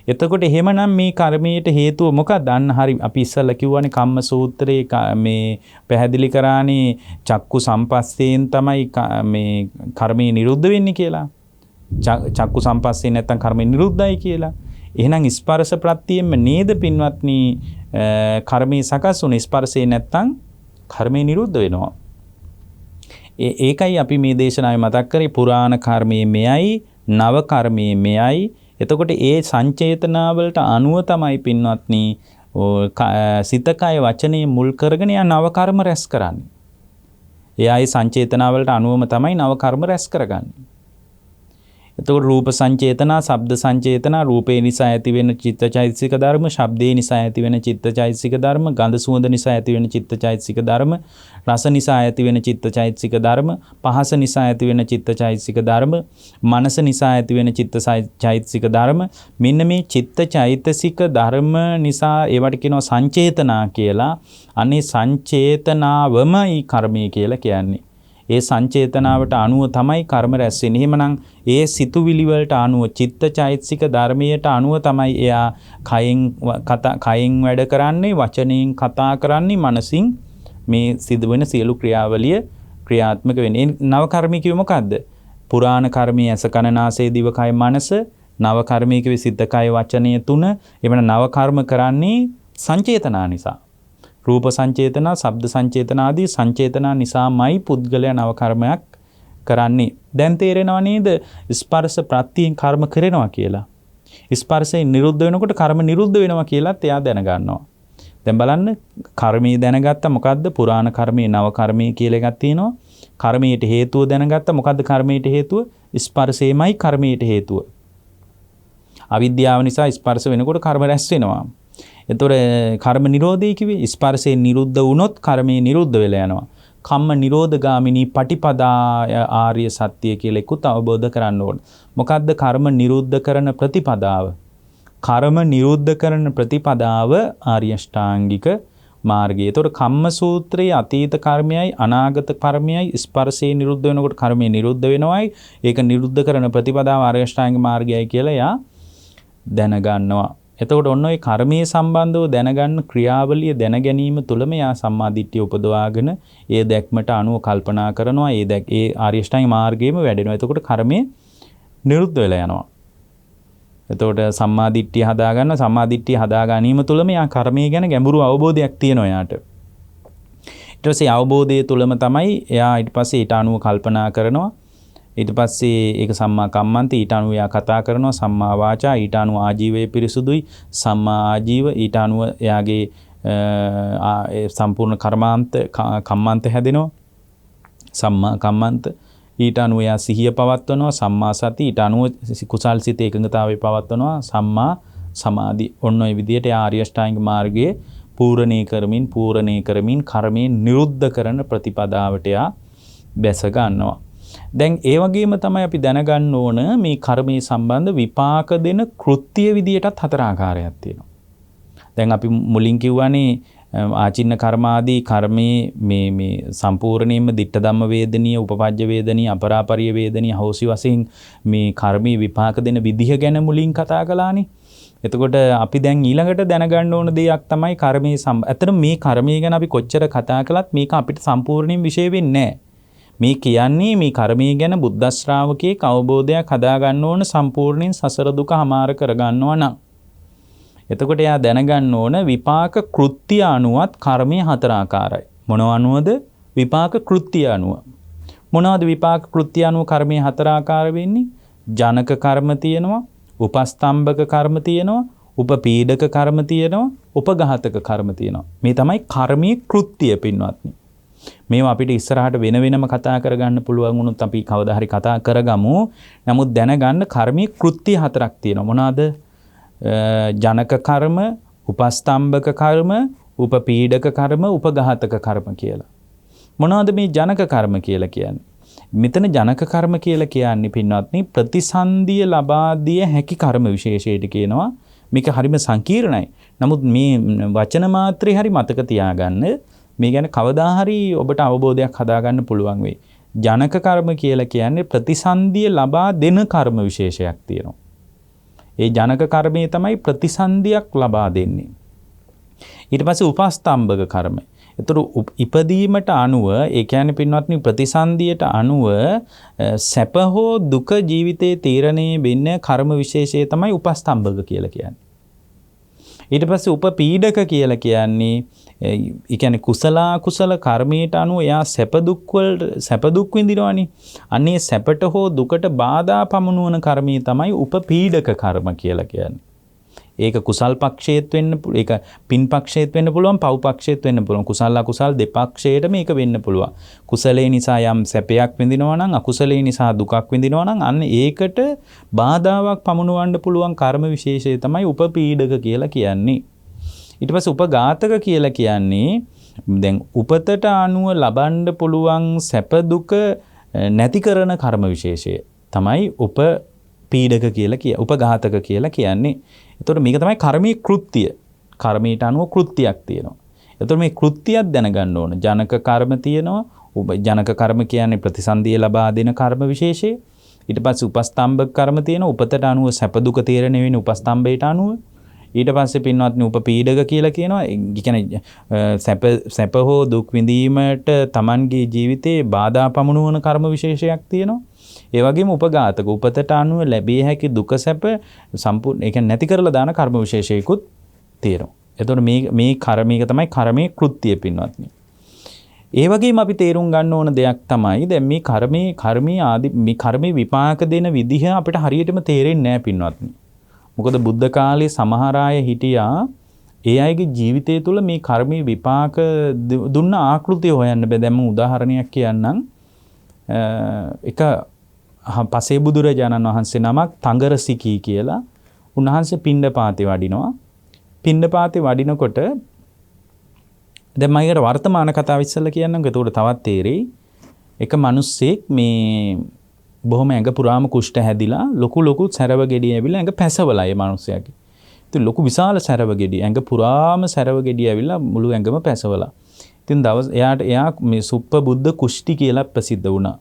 එතකොට එහෙමනම් මේ කර්මයට හේතුව මොකක්ද? අන්න හරි අපි ඉස්සල්ලා කිව්වනේ කම්ම සූත්‍රයේ මේ පැහැදිලි කරානේ චක්කු සම්පස්සයෙන් තමයි මේ කර්මය නිරුද්ධ වෙන්නේ කියලා. චක්කු සම්පස්සයෙන් නැත්තම් කර්මය නිරුද්ධයි කියලා. එහෙනම් ස්පර්ශ ප්‍රත්‍යයෙන්ම නේද පින්වත්නි කර්මය සකස් වුනේ? ස්පර්ශේ නැත්තම් කර්මය නිරුද්ධ වෙනවා. ඒකයි අපි මේ දේශනාවේ මතක් කරේ පුරාණ කර්මයේ මෙයයි, නව කර්මයේ මෙයයි. එතකොට ඒ සංචේතනාවලට අනුව තමයි පින්වත්නි සිත කය වචනේ මුල් කරගෙන යා නව කර්ම රැස් කරන්නේ. එයායි සංචේතනාවලට අනුවම තමයි නව කර්ම රැස් කරගන්නේ. එතකොට රූප සංචේතනා, ශබ්ද සංචේතනා, රූපේ නිසා ඇති වෙන චිත්තචෛතසික ධර්ම, ශබ්දේ නිසා ඇති වෙන චිත්තචෛතසික ධර්ම, ගන්ධ සුවඳ නිසා ඇති වෙන චිත්තචෛතසික ධර්ම, රස නිසා ඇති වෙන චිත්තචෛතසික ධර්ම, පහස නිසා ඇති වෙන චිත්තචෛතසික ධර්ම, මනස නිසා ඇති වෙන චිත්තචෛතසික ධර්ම. මෙන්න මේ චිත්තචෛතසික ධර්ම නිසා ඒවට කියනවා සංචේතනා කියලා. අනේ සංචේතනාවම ඊ කර්මය කියලා කියන්නේ. ඒ සංචේතනාවට අනුව තමයි කර්ම රැස් වෙන්නේ. එහෙමනම් ඒ සිතුවිලි වලට අනුව චිත්තචෛතසික ධර්මයට අනුව තමයි එයා කයෙන් වැඩ කරන්නේ, වචනයෙන් කතා කරන්නේ, මනසින් මේ සිදුවෙන සියලු ක්‍රියාවලිය ක්‍රියාත්මක වෙන්නේ. නව කර්මික මොකද්ද? පුරාණ කර්මයේ ඇස කන නාසය දිව කය මනස, නව කර්මික සිත කය වචනය තුන. එවන නව කර්ම කරන්නේ සංචේතනා නිසා. රූප සංචේතනා, ශබ්ද සංචේතනා ආදී සංචේතනා නිසාමයි පුද්ගලයා නව කර්මයක් කරන්නේ. දැන් තේරෙනව නේද ස්පර්ශ ප්‍රත්‍යයෙන් කර්ම කරනවා කියලා. ස්පර්ශයෙන් නිරුද්ධ වෙනකොට කර්ම නිරුද්ධ වෙනවා කියලාත් එයා දැනගන්නවා. දැන් බලන්න කර්මයේ දැනගත්ත මොකද්ද? පුරාණ කර්මයේ, නව කර්මයේ කියලා එකක් තියෙනවා. කර්මයට හේතුව දැනගත්ත මොකද්ද? කර්මයට හේතුව ස්පර්ශයමයි කර්මයට හේතුව. අවිද්‍යාව නිසා ස්පර්ශ වෙනකොට කර්ම රැස් වෙනවා. එතකොට කර්ම නිරෝධය කිව්වේ ස්පර්ශයෙන් නිරුද්ධ වුණොත් කර්මයේ නිරුද්ධ වෙලා යනවා. කම්ම නිරෝධගාමිනී පටිපදා ආර්ය සත්‍ය කියලා එක්කුත් අවබෝධ කරන්න ඕන. මොකද්ද කර්ම නිරුද්ධ කරන ප්‍රතිපදාව? කර්ම නිරුද්ධ කරන ප්‍රතිපදාව ආර්ය ශ්‍රාංගික මාර්ගය. එතකොට කම්ම සූත්‍රයේ අතීත කර්මයයි අනාගත කර්මයයි ස්පර්ශයෙන් නිරුද්ධ වෙනකොට කර්මය නිරුද්ධ වෙනවයි. ඒක නිරුද්ධ කරන ප්‍රතිපදාව ආර්ය ශ්‍රාංගික මාර්ගයයි කියලා එයා දැනගන්නවා. එතකොට ඔන්න ඔය කර්මයේ සම්බන්ධව දැනගන්න ක්‍රියාවලිය දැන ගැනීම තුළම යා සම්මාදිට්ඨිය උපදවාගෙන ඒ දැක්මට අනුව කල්පනා කරනවා. ඒ ආර්ය අෂ්ටාංගික මාර්ගයේම වැඩෙනවා. එතකොට කර්මය නිරුද්ධ වෙලා යනවා. එතකොට සම්මාදිට්ඨිය හදාගන්න, සම්මාදිට්ඨිය හදා ගැනීම තුළම යා කර්මය ගැන ගැඹුරු අවබෝධයක් තියෙනවා යාට. ඊට පස්සේ අවබෝධය තුළම තමයි එයා ඊට පස්සේ ඊට අනුව කල්පනා කරනවා. ඊට පස්සේ ඒක සම්මා කම්මන්ත, ඊට අනුව එයා කතා කරනවා. සම්මා වාචා, ඊට අනුව ආජීවය පිරිසුදුයි. සම්මා ආජීව, ඊට අනුව එයාගේ සම්පූර්ණ කම්මන්ත හැදෙනවා. සම්මා කම්මන්ත, ඊට අනුව එයා සිහිය පවත්වනවා. සම්මා සති, ඊට අනුව කුසල් සිත ඒකඟතාවය පවත්වනවා. සම්මා සමාධි. ඔන්න ඔය විදිහට ආර්ය අෂ්ටාංගික මාර්ගයේ පූර්ණේ කරමින් කර්මයේ නිරුද්ධ කරන ප්‍රතිපදාවට එයා බැස ගන්නවා. දැන් ඒ වගේම තමයි අපි දැනගන්න ඕන මේ කර්මයේ සම්බන්ධ විපාක දෙන කෘත්‍ය විදියටත් හතර ආකාරයක් තියෙනවා. දැන් අපි මුලින් කිව්වනේ ආචින්න කර්මාදී කර්මයේ මේ සම්පූර්ණයෙන්ම ditta ධම්ම වේදනීය, උපපජ්ජ වේදනීය, අපරාපරිය වේදනීය, හෞසි වශයෙන් මේ කර්මයේ විපාක දෙන විදිහ ගැන මුලින් කතා කළානේ. එතකොට අපි දැන් ඊළඟට දැනගන්න ඕන දෙයක් තමයි කර්මයේ ඇත්තට මේ කර්මය ගැන අපි කොච්චර කතා කළත් මේක අපිට සම්පූර්ණයෙන් විශේෂ වෙන්නේ නැහැ. මේ කියන්නේ මේ කර්මය ගැන බුද්ධ ශ්‍රාවකයෙක් අවබෝධයක් හදාගන්න ඕන, සම්පූර්ණයෙන් සසර දුක හමාර කරගන්නවා නම්. එතකොට එයා දැනගන්න ඕන විපාක කෘත්‍ය අනුවත් කර්මය හතර ආකාරයි. මොනව අනුවද? විපාක කෘත්‍ය අනුව. මොනවද විපාක කෘත්‍ය අනුව කර්මය හතර ආකාර වෙන්නේ? ජනක කර්ම තියෙනවා, උපස්තම්භක කර්ම තියෙනවා, උපපීඩක කර්ම තියෙනවා, උපඝාතක කර්ම තියෙනවා. මේ තමයි කර්මයේ කෘත්‍ය පින්වත්නි. මේවා අපිට ඉස්සරහට වෙන වෙනම කතා කරගන්න පුළුවන් වුණොත් අපි කවදා හරි කතා කරගමු. නමුත් දැනගන්න කර්මයේ කෘත්‍ය හතරක් තියෙනවා. මොනවාද? ජනක කර්ම, උපස්තම්භක කර්ම, උපපීඩක කර්ම, උපඝාතක කර්ම කියලා. මොනවද මේ ජනක කර්ම කියලා කියන්නේ? මෙතන ජනක කර්ම කියලා කියන්නේ පින්වත්නි ප්‍රතිසන්දිය ලබා දිය හැකි කර්ම විශේෂයට කියනවා. මේක හරිම සංකීර්ණයි. නමුත් මේ වචන මාත්‍රේ හරි මතක තියාගන්න. මේ ගැන කවදා හරි ඔබට අවබෝධයක් හදාගන්න පුළුවන් වෙයි. ජනක කර්ම කියලා කියන්නේ ප්‍රතිසන්දිය ලබා දෙන කර්ම විශේෂයක් තියෙනවා. ඒ ජනක කර්මයේ තමයි ප්‍රතිසන්දියක් ලබා දෙන්නේ. ඊට පස්සේ උපස්තම්භක කර්ම. ඒතර ඉපදීමට අනුව ඒ කියන්නේ පින්වත්නි ප්‍රතිසන්දියට අනුව සැප හෝ දුක ජීවිතයේ තීරණය වෙන්නේ කර්ම විශේෂය තමයි උපස්තම්භක කියලා කියන්නේ. ඊට පස්සේ උපපීඩක කියලා කියන්නේ ඒ කියන්නේ කුසල කුසල කර්මයට අනුව එයා සැප දුක් විඳිනවනේ. අන්නේ සැපට හෝ දුකට බාධා පමුණුවන කර්මය තමයි උපපීඩක කර්ම කියලා කියන්නේ. ඒක කුසල් පක්ෂයේත් වෙන්න පුළුවන්. ඒක පින් පක්ෂයේත් වෙන්න පුළුවන්, පව් පක්ෂයේත් වෙන්න පුළුවන්. කුසල අකුසල් දෙපක්ෂයට මේක වෙන්න පුළුවන්. කුසලේ නිසා යම් සැපයක් විඳිනවා නම්, අකුසලේ නිසා දුකක් විඳිනවා නම් අන්න ඒකට බාධාවක් පමුණවන්න පුළුවන් කර්ම විශේෂය තමයි උපපීඩක කියලා කියන්නේ. ඊට පස්සේ උපඝාතක කියලා කියන්නේ දැන් උපතට අනුව ලබන්න පුළුවන් සැප දුක නැති කරන කර්ම විශේෂය තමයි උපපීඩක කියලා උපඝාතක කියලා කියන්නේ. එතකොට මේක තමයි කර්මයේ කෘත්‍ය. කර්මයට අනුව කෘත්‍යයක් තියෙනවා. එතකොට මේ කෘත්‍යයක් දැනගන්න ඕන. ජනක කර්ම තියෙනවා. ජනක කර්ම කියන්නේ ප්‍රතිසන්දිය ලබා දෙන කර්ම විශේෂය. ඊට පස්සේ උපස්තම්භක කර්ම තියෙනවා. උපතට අනුව සැප දුක තීරණය වෙන උපස්තම්භයට අනුව. ඊට පස්සේ පින්වත්නි උපපීඩක කියලා කියනවා. ඒ කියන්නේ සැප හෝ දුක් විඳීමට Tamanගේ ජීවිතේ බාධා පමුණුවන කර්ම විශේෂයක් තියෙනවා. ඒ වගේම උපඝාතක උපතට අනුව ලැබිය හැකි දුක සැප සම්පූර්ණ ඒ කියන්නේ නැති කරලා දාන කර්ම විශේෂයකුත් තියෙනවා. එතකොට මේ කර්මයක තමයි කර්මයේ කෘත්‍ය පින්වත්නි. ඒ වගේම අපි තේරුම් ගන්න ඕන දෙයක් තමයි දැන් මේ කර්මයේ විපාක දෙන විදිහ අපිට හරියටම තේරෙන්නේ නැහැ පින්වත්නි. මොකද බුද්ධ කාලේ සමහර අය හිටියා ඒ අයගේ ජීවිතය තුළ මේ කර්මයේ විපාක දුන්න ආකෘතිය හොයන්න බෑ. දැන් මම උදාහරණයක් කියන්නම්. එක පසේ බුදුරජාණන් වහන්සේ නමක් තංගරසිකී කියලා උන්වහන්සේ පිණ්ඩපාතේ වඩිනවා. පිණ්ඩපාතේ වඩිනකොට දැන් මම ඒකට වර්තමාන කතාව ඉස්සෙල්ලා කියන්නම්. ඒකට තවත් තේරෙයි. එක මිනිස්සෙක් මේ බොහොම ඇඟ පුරාම කුෂ්ඨ හැදිලා ලොකු සැරව ගෙඩිය ඇවිල්ලා ඇඟ පැසවලා ඒ මිනිස්සයාගේ. ඉතින් ලොකු විශාල සැරව ගෙඩිය ඇඟ පුරාම සැරව ගෙඩිය ඇවිල්ලා මුළු ඇඟම පැසවලා. ඉතින් එයා මේ සුප්ප බුද්ධ කුෂ්ටි කියලා ප්‍රසිද්ධ වුණා.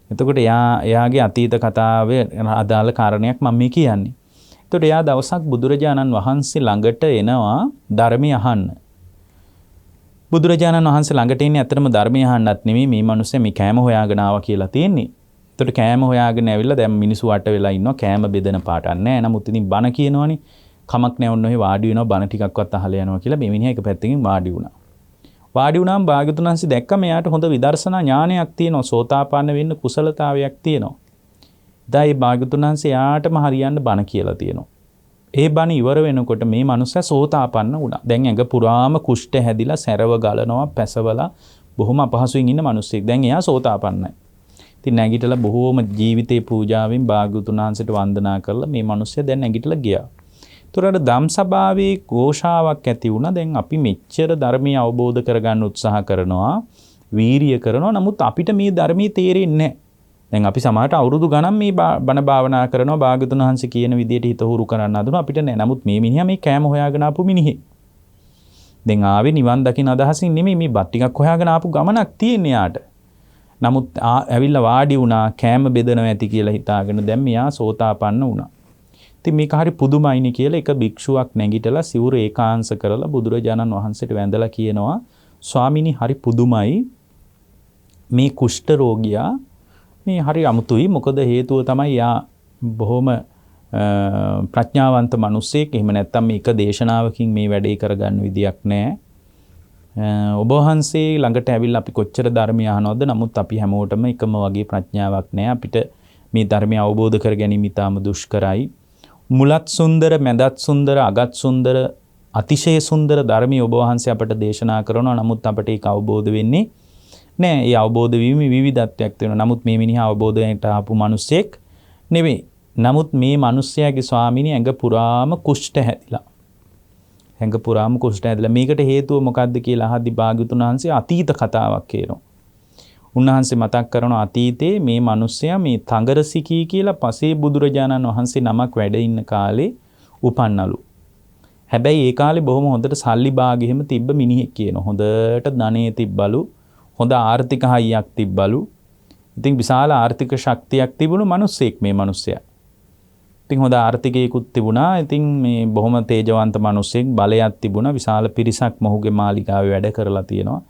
එතකොට එයාගේ අතීත කතාවේ අදාළ කාරණයක් මම මේ කියන්නේ. එතකොට එයා දවසක් බුදුරජාණන් වහන්සේ ළඟට එනවා ධර්මය අහන්න. බුදුරජාණන් වහන්සේ ළඟට එන්නේ අතරම ධර්මය අහන්නත් නෙමෙයි මේ මිනිස්සයා මේ කෑම හොයාගෙන ආවා කියලා තියෙන්නේ. එතකොට කෑම හොයාගෙන ඇවිල්ලා දැන් මිනිස්සු වට වෙලා ඉන්නවා කෑම බෙදන පාටක් නැහැ. නමුත් ඉතින් බණ කියනවනේ. කමක් නැහැ ඔන්න ඔය වාඩි වෙනවා බණ ටිකක්වත් අහලා යනවා කියලා මේ මිනිහා එක පැත්තකින් වාඩි වුණා. වාඩි වුණාම භාග්‍යවතුන් වහන්සේ දැක්කම එයාට හොඳ විදර්ශනා ඥානයක් තියෙනවා. සෝතාපන්න වෙන්න කුසලතාවයක් තියෙනවා. දැන් මේ භාග්‍යවතුන් වහන්සේ එයාටම හරියන්න බණ කියලා තියෙනවා. ඒ බණ ඉවර වෙනකොට මේ මනුස්සයා සෝතාපන්න වුණා. දැන් ඇඟ පුරාම කුෂ්ඨ හැදිලා සැරව ගලනවා පැසවලා බොහොම අපහසුයෙන් ඉන්න මිනිස්සෙක්. දැන් එයා සෝතාපන්නයි. ඉතින් නැගිටලා බොහෝම ජීවිතේ පූජාවෙන් භාග්‍යවතුන් වහන්සේට වන්දනා කරලා මේ මිනිස්සයා දැන් නැගිටලා ගියා. ඒතර ධම්සභාවේ ഘോഷාවක් ඇති වුණා. දැන් අපි මෙච්චර ධර්මය අවබෝධ කරගන්න උත්සාහ කරනවා, වීරිය කරනවා. නමුත් අපිට මේ ධර්මයේ තේරෙන්නේ නැහැ. දැන් අපි සමහරට අවුරුදු ගණන් මේ බණ භාවනා කරනවා, භාග්‍යවතුන් වහන්සේ කියන විදිහට හිත හුරු කරන්න හදනවා. අපිට නෑ. නමුත් මේ මිනිහා මේ කෑම හොයාගෙන ආපු මිනිහෙක්. දැන් ආවේ නිවන් දකින්න අදහසින් නෙමෙයි මේ බත් ටිකක් හොයාගෙන ආපු ගමනක් තියෙන යාට. නමුත් ඇවිල්ලා වාඩි වුණා කෑම බෙදනවා ඇති කියලා හිතාගෙන දැන් මෙයා සෝතාපන්න වුණා. ඉතින් මේක හරි පුදුමයිනි කියලා එක භික්ෂුවක් නැගිටලා සිවුර ඒකාංශ කරලා බුදුරජාණන් වහන්සේට වැඳලා කියනවා ස්වාමීනි හරි පුදුමයි මේ කුෂ්ඨ රෝගියා මේ හරි අමුතුයි. මොකද හේතුව තමයි යා බොහොම ප්‍රඥාවන්ත මිනිසෙක්. එහෙම නැත්නම් මේක දේශනාවකින් මේ වැඩේ කරගන්න විදියක් නැහැ. ඔබ වහන්සේ ළඟට ඇවිල්ලා අපි කොච්චර ධර්මය අහනවද? නමුත් අපි හැමෝටම එකම වගේ ප්‍රඥාවක් නැහැ. අපිට මේ ධර්මය අවබෝධ කර ගැනීම ඉතාම දුෂ්කරයි. මුලත් සුන්දර, මැදත් සුන්දර, අගත් සුන්දර, අතිශය සුන්දර ධර්මය ඔබ වහන්සේ අපට දේශනා කරනවා. නමුත් අපට ඒක අවබෝධ වෙන්නේ නෑ. ඒ අවබෝධ වීමේ විවිධත්වයක් තියෙනවා. නමුත් මේ මිනිහා අවබෝධයට ආපු මිනිසෙක් නෙවෙයි. නමුත් මේ මිනිස්යාගේ ස්වාමීනි ඇඟ පුරාම කුෂ්ඨ හැදිලා. ඇඟ පුරාම කුෂ්ඨ හැදිලා. මේකට හේතුව මොකක්ද කියලා අහද්දි භාග්‍යවතුන් වහන්සේ අතීත කතාවක් කියනවා. උන්වහන්සේ මතක් කරන අතීතේ මේ මිනිස්සයා මේ තංගරසිකී කියලා පසේ බුදුරජාණන් වහන්සේ නමක් වැඩ ඉන්න කාලේ උපන්නලු. හැබැයි ඒ කාලේ බොහොම හොඳට සල්ලි භාගෙ එහෙම තිබ්බ මිනිහෙක් කියනවා. හොඳට ධනෙ තිබ්බලු. හොඳ ආර්ථික හයියක් තිබ්බලු. ඉතින් විශාල ආර්ථික ශක්තියක් තිබුණු මිනිස්සෙක් මේ මිනිස්සයා. ඉතින් හොඳ ආර්ථිකයකුත් තිබුණා. ඉතින් මේ බොහොම තේජවන්ත මිනිස්සෙක් බලයක් තිබුණා. විශාල පිරිසක් මොහුගේ මාලිගාවේ වැඩ කරලා තියෙනවා.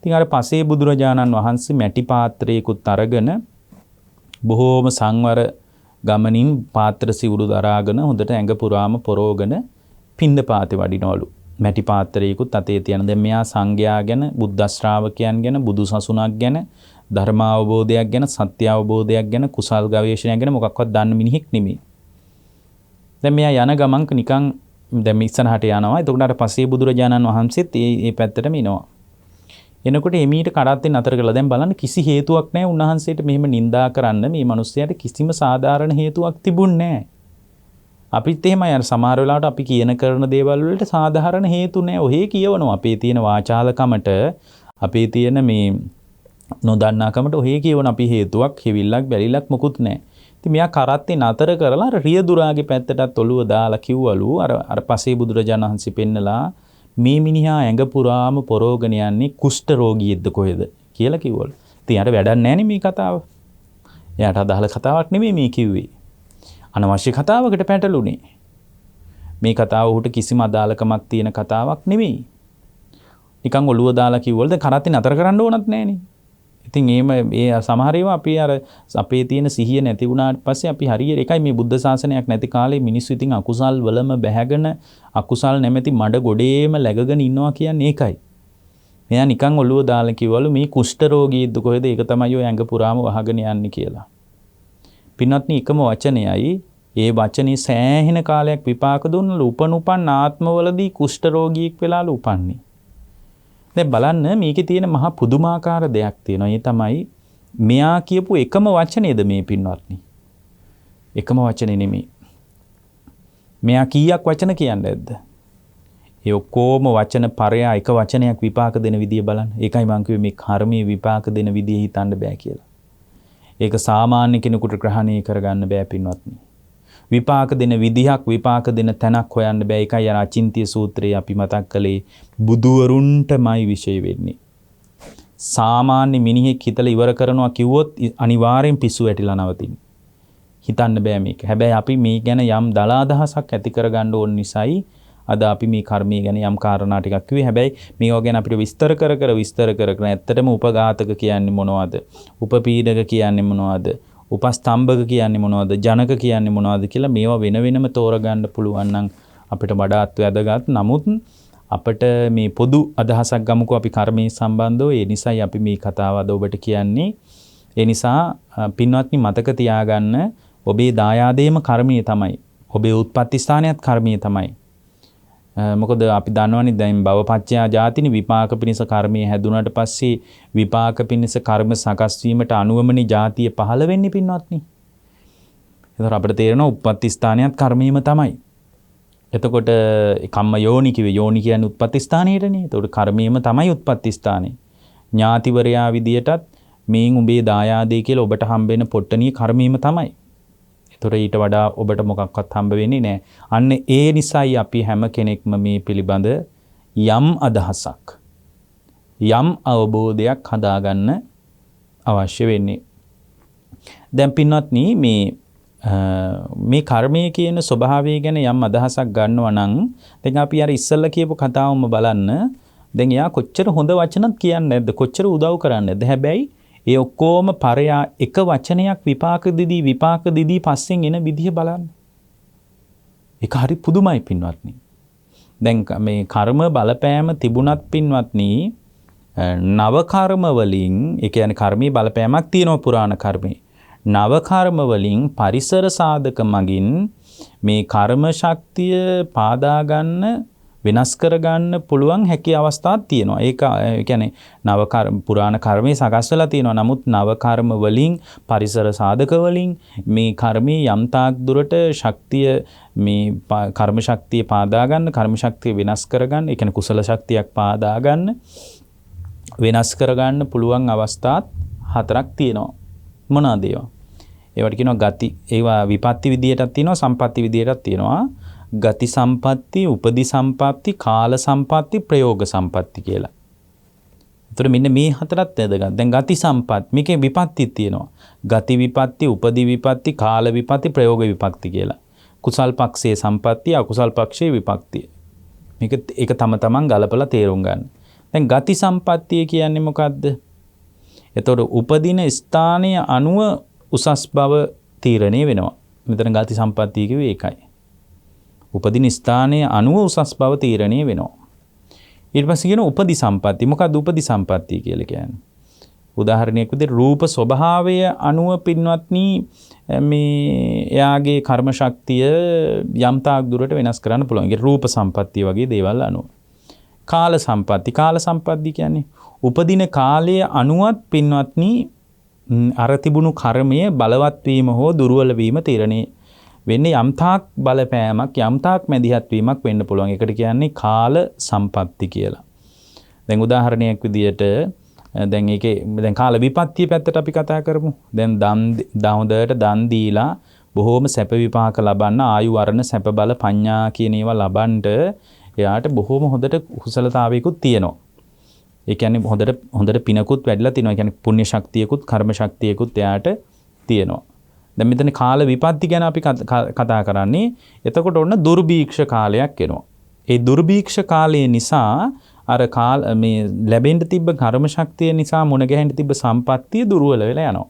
ඉතින් අර පසේ බුදුරජාණන් වහන්සේ මැටි පාත්‍රයකුත් අරගෙන බොහෝම සංවර ගමනින් පාත්‍ර සිවුරු දරාගෙන හොඳට ඇඟ පුරාම පොරෝගෙන පිණ්ඩපාතේ වඩිනවලු. මැටි පාත්‍රයකුත් අතේ තියන. දැන් මෙයා සංඝයා ගැන, බුද්ධ ශ්‍රාවකයන් ගැන, බුදු සසුනක් ගැන, ධර්ම අවබෝධයක් ගැන, සත්‍ය අවබෝධයක් ගැන, කුසල් ගවේෂණයක් ගැන මොකක්වත් දන්න මිනිහෙක් නෙමෙයි. දැන් මෙයා යන ගමන් නිකන් දැන් ඉස්සරහට යනවා. එතකොට අර පසේ බුදුරජාණන් වහන්සේත් මේ පැත්තටම එනවා. එනකොට එමීට කරත්තෙන් නතර කරලා දැන් බලන්න කිසි හේතුවක් නැහැ උන්වහන්සේට මෙහෙම නිඳා කරන්න. මේ මිනිස්සයාට කිසිම සාධාරණ හේතුවක් තිබුණේ නැහැ. අපිත් එහෙමයි අර සමහර වෙලාවට අපි කියන කරන දේවල් වලට සාධාරණ හේතු නැහැ. ඔහේ කියවනවා. අපේ තියෙන වාචාලකමට අපේ තියෙන මේ නොදන්නාකමට ඔහේ කියවන අපි හේතුවක් හිවිල්ලක් බැලිලක් මොකුත් නැහැ. ඉතින් මෙයා කරත්තේ නතර කරලා අර රියදුරාගේ පැත්තටත් ඔළුව දාලා කිව්වලු අර පසේ බුදුරජාණන් වහන්සේ පෙන්නලා මේ මිනිහා ඇඟ පුරාම පොරෝගන යන්නේ කුෂ්ඨ රෝගියෙක්ද කොහෙද කියලා කිව්වලු. ඉතින් යාට වැඩක් නැහැ නේ මේ කතාව. එයාට අදාළ කතාවක් නෙමෙයි මේ කිව්වේ. අනවශ්‍ය කතාවකට පැටළුනේ. මේ කතාව උහුට කිසිම අදාළකමක් තියෙන කතාවක් නෙමෙයි. නිකන් ඔළුව දාලා කිව්වලු දැන් කරත්තේ නතර කරන්න ඕනත් නැහනේ. ඉතින් ඒ සමහර ඒවා අපි අර අපේ තියෙන සිහිය නැති වුණාට පස්සේ අපි හරියට ඒකයි මේ බුද්ධ ශාසනයක් නැති කාලේ මිනිස්සු ඉතින් අකුසල් වලම බැහැගෙන අකුසල් නැමැති මඩ ගොඩේම läගගෙන ඉන්නවා කියන්නේ ඒකයි. මෙයා නිකන් ඔළුව දාලා කිව්වලු මේ කුෂ්ඨ රෝගීද්ද කොහෙද ඒක තමයි ඔය ඇඟ පුරාම වහගෙන යන්නේ කියලා. පින්වත්නි එකම වචනයයි ඒ වචනේ සෑහෙන කාලයක් විපාක දුන්නලු උපන් ආත්මවලදී කුෂ්ඨ රෝගියෙක් වෙලාලු උපන්නේ. දැන් බලන්න මේකේ තියෙන මහා පුදුමාකාර දෙයක් තියෙනවා. ඒ තමයි මෙයා කියපු එකම වචනේද මේ පින්වත්නි. එකම වචනේ නෙමෙයි. මෙයා කීයක් වචන කියන්නේ නැද්ද? ඒ ඔක්කොම වචන පරයා එක වචනයක් විපාක දෙන විදිය බලන්න. ඒකයි මම කිව්වේ මේ කර්මයේ විපාක දෙන විදිය හිතන්න බෑ කියලා. ඒක සාමාන්‍ය කෙනෙකුට ග්‍රහණය කරගන්න බෑ පින්වත්නි. විපාක දෙන විදිහක් විපාක දෙන තැනක් හොයන්න බෑ. ඒකයි අර අචින්ත්‍ය සූත්‍රයේ අපි මතක් කළේ බුදුවරුන්ටමයි විශේෂ වෙන්නේ. සාමාන්‍ය මිනිහෙක් හිතලා ඉවර කරනවා කිව්වොත් අනිවාර්යෙන් පිස්සු වැටිලා නවතින්නේ. හිතන්න බෑ මේක. හැබැයි අපි මේ ගැන යම් දලා අදහසක් ඇති කරගන්න ඕන නිසායි අද අපි මේ කර්මය ගැන යම් කාරණා ටිකක් කිව්වේ. හැබැයි මේවා ගැන අපිට විස්තර කර ඇත්තටම උපඝාතක කියන්නේ මොනවද? උපපීඩක කියන්නේ මොනවද? උපස්තම්භක කියන්නේ මොනවද? ජනක කියන්නේ මොනවද කියලා මේවා වෙන වෙනම තෝරගන්න පුළුවන් නම් අපිට වඩාත් වැදගත්. නමුත් අපිට මේ පොදු අදහසක් ගමුකෝ අපි කර්මයේ සම්බන්ධව. ඒ නිසායි අපි මේ කතාව අද ඔබට කියන්නේ. ඒ නිසා පින්වත්නි මතක තියාගන්න ඔබේ දායාදේම කර්මයේ තමයි. ඔබේ උත්පත්ති ස්ථානයත් කර්මයේ තමයි. මොකද අපි දන්නවනේ දැන් භවපච්චයා ජාතිනි විපාක පිණිස කර්මයේ හැදුනට පස්සේ විපාක පිණිස කර්ම සකස් වීමට අනුවමනේ ජාතිය පහළ වෙන්නේ පින්වත්නි. ඒතර අපිට තේරෙනවා උත්පත්ති ස්ථානයත් කර්මයේම තමයි. එතකොට කම්ම යෝනි කිව්වේ යෝනි කියන්නේ උත්පත්ති ස්ථානයේටනේ. එතකොට කර්මයේම තමයි උත්පත්ති ස්ථානේ. ඥාතිවරයා විදියටත් මේන් උඹේ දායාදේ කියලා ඔබට හම්බෙන පොට්ටනිය කර්මයේම තමයි. ඒතර ඊට වඩා ඔබට මොකක්වත් හම්බ වෙන්නේ නැහැ. අන්න ඒ නිසායි අපි හැම කෙනෙක්ම මේ පිළිබඳ යම් අදහසක් යම් අවබෝධයක් හදාගන්න අවශ්‍ය වෙන්නේ. දැන් පින්වත්නි මේ කර්මය කියන ස්වභාවය ගැන යම් අදහසක් ගන්නවා නම් දැන් අපි අර ඉස්සෙල්ලා කියපු කතාවම බලන්න. දැන් එයා කොච්චර හොඳ වචනත් කියන්නේ නැද්ද? කොච්චර උදව් කරන්නේ නැද්ද? හැබැයි ඒ ඔක්කොම පරයා එක වචනයක් විපාක දිදී පස්සෙන් එන විදිහ බලන්න. ඒක හරි පුදුමයි පින්වත්නි. දැන් මේ කර්ම බලපෑම තිබුණත් පින්වත්නි නව කර්ම වලින් ඒ කියන්නේ කර්මී බලපෑමක් තියෙනවා පුරාණ කර්මේ. නව කර්ම වලින් පරිසර සාධක මගින් මේ කර්ම ශක්තිය පාදා ගන්න වෙනස් කරගන්න පුළුවන් හැකි අවස්ථාවක් තියෙනවා. ඒක කියන්නේ නව කර්ම පුරාණ කර්මයේ සකස් වෙලා තියෙනවා. නමුත් නව කර්ම වලින් පරිසර සාධක වලින් මේ කර්මයේ යම් තාක් දුරට ශක්තිය මේ කර්ම ශක්තිය පාදා ගන්න, කර්ම ශක්තිය වෙනස් කරගන්න, ඒ කියන්නේ කුසල ශක්තියක් පාදා ගන්න, වෙනස් කරගන්න පුළුවන් අවස්ථාත් 4ක් තියෙනවා. මොනවාද ඒවා? ඒවට කියනවා ගති. ඒවා විපත්ති විදියටත් තියෙනවා, සම්පatti විදියටත් තියෙනවා. ගති සම්පatti, උපදි සම්පatti, කාල සම්පatti, ප්‍රයෝග සම්පatti කියලා. එතකොට මෙන්න මේ 4ත් වැදගත්. දැන් ගති සම්පatti මේකේ විපත්ති තියෙනවා. ගති විපත්ති, උපදි විපත්ති, කාල විපත්ති, ප්‍රයෝග විපත්ති කියලා. කුසල් පක්ෂයේ සම්පatti, අකුසල් පක්ෂයේ විපත්ති. මේක ඒක තම තමන් ගලපලා තේරුම් ගන්න. දැන් ගති සම්පත්තිය කියන්නේ මොකද්ද? එතකොට උපදින ස්ථානයේ අනුව උසස් බව තීරණය වෙනවා. මෙතන ගති සම්පත්තිය කිව්වේ ඒකයි. උපදින ස්ථානයේ අනුව උසස් බව තීරණය වෙනවා. ඊට පස්සේ කියන උපදි සම්පatti. මොකක්ද උපදි සම්පatti කියලා කියන්නේ? උදාහරණයක් විදිහට රූප ස්වභාවය අනුව පින්වත්නි මේ එයාගේ කර්ම ශක්තිය යම් තාක් දුරට වෙනස් කරන්න පුළුවන්. ඒ රූප සම්පත්තිය වගේ දේවල් අනුව. කාල සම්පatti කියන්නේ උපදින කාලයේ අනුවත් පින්වත්නි අර තිබුණු කර්මය බලවත් වීම හෝ දුර්වල වීම තීරණය වෙන්නේ යම් තාක් බලපෑමක් යම් තාක් මැදිහත් වීමක් වෙන්න පුළුවන්. ඒකට කියන්නේ කාල සම්පatti කියලා. දැන් උදාහරණයක් විදියට දැන් කාල විපත්තිය පැත්තට අපි කතා කරමු. දැන් හොඳට දන් දීලා බොහෝම සැප විපාක ලබන්න ආයු වර්ණ සැප බල පඤ්ඤා කියන ඒවා ලබන්නට එයාට බොහෝම හොඳට කුසලතාවයකුත් තියෙනවා. ඒ කියන්නේ හොඳට පිනකුත් වැඩිලා තියෙනවා. ඒ කියන්නේ පුණ්‍ය ශක්තියකුත් කර්ම ශක්තියකුත් එයාට තියෙනවා. දැන් මෙතන කාල විපත්ති ගැන අපි කතා කරන්නේ. එතකොට ඔන්න දුර්භීක්ෂ කාලයක් එනවා. ඒ දුර්භීක්ෂ කාලය නිසා අර මේ ලැබෙන්න තිබ්බ කර්ම ශක්තිය නිසා මුණ ගැහෙන්න තිබ්බ සම්පත්තිය දුර්වල වෙලා යනවා.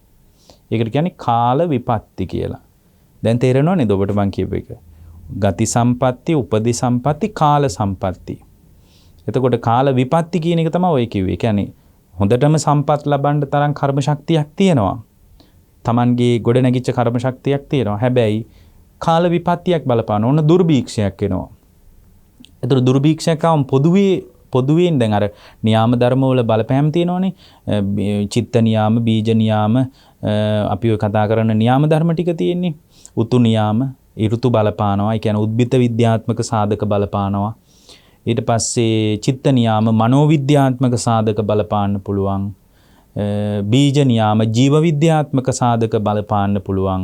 ඒකට කියන්නේ කාල විපත්ති කියලා. දැන් තේරෙනව නේද ඔබට මං කියපු එක? ගති සම්පatti, උපදි සම්පatti, කාල සම්පatti. එතකොට කාල විපත්ති කියන එක තමයි ඔය කිව්වේ. කියන්නේ හොඳටම සම්පත් ලබන්න තරම් කර්ම ශක්තියක් තියෙනවා. Tamanගේ ගොඩ නැගිච්ච කර්ම ශක්තියක් තියෙනවා. හැබැයි කාල විපත්තියක් බලපාන ඕන දුර්භීක්ෂයක් එනවා. ඒතර දුර්භීක්ෂයක් ආවම පොදුවෙන් දැන් අර නියාම ධර්ම වල බලපෑම් තියෙනවනේ. චිත්ත නියාම, බීජ නියාම, අපි ඔය කතා කරන නියාම ධර්ම ටික තියෙන්නේ. උතු නියාම, ඍතු බලපානවා. ඒ කියන්නේ උද්භිත විද්‍යාත්මක සාධක බලපානවා. ඊට පස්සේ චිත්ත නියාම, මනෝවිද්‍යාත්මක සාධක බලපාන්න පුළුවන්. බීජ නියාම, ජීව විද්‍යාත්මක සාධක බලපාන්න පුළුවන්.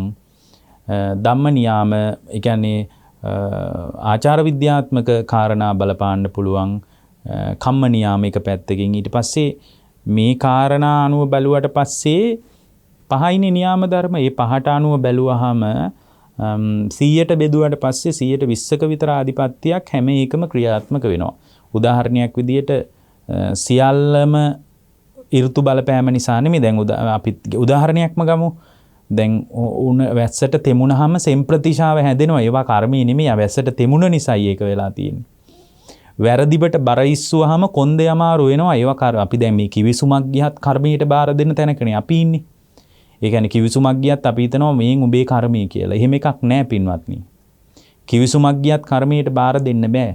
ධම්ම නියාම, ඒ කියන්නේ ආචාර විද්‍යාත්මක කාරණා බලපාන්න පුළුවන්. කම්ම නියාම එක පැත්තකින්. ඊට පස්සේ මේ කාරණා අනුව බැලුවට පස්සේ පහයිනේ නියාම ධර්ම. ඒ පහට අනුව බැලුවහම 100ට බෙදුවට පස්සේ 120ක විතර ආධිපත්‍යයක් හැම එකම ක්‍රියාත්මක වෙනවා. උදාහරණයක් විදියට සියල්ලම ඍතු බලපෑම නිසා නෙමෙයි. දැන් අපි උදාහරණයක්ම ගමු. දැන් වැස්සට තෙමුණහම සෙම්ප්‍රතිශාව හැදෙනවා. ඒවා කර්මී නෙමෙයි. වැස්සට තෙමුණ නිසායි ඒක වෙලා තියෙන්නේ. වැරදිබට බර ඉස්සුවාම කොන්දේ අමාරු වෙනවා. ඒවා අපි දැන් මේ කිවිසුමක් ගියත් කර්මයට බාර දෙන්න තැනකනේ අපි ඉන්නේ. ඒ කියන්නේ කිවිසුමක් ගියත් අපි හිතනවා මේන් උඹේ කර්මය කියලා. එහෙම එකක් නැහැ පින්වත්නි. කිවිසුමක් ගියත් කර්මයට බාර දෙන්න බෑ.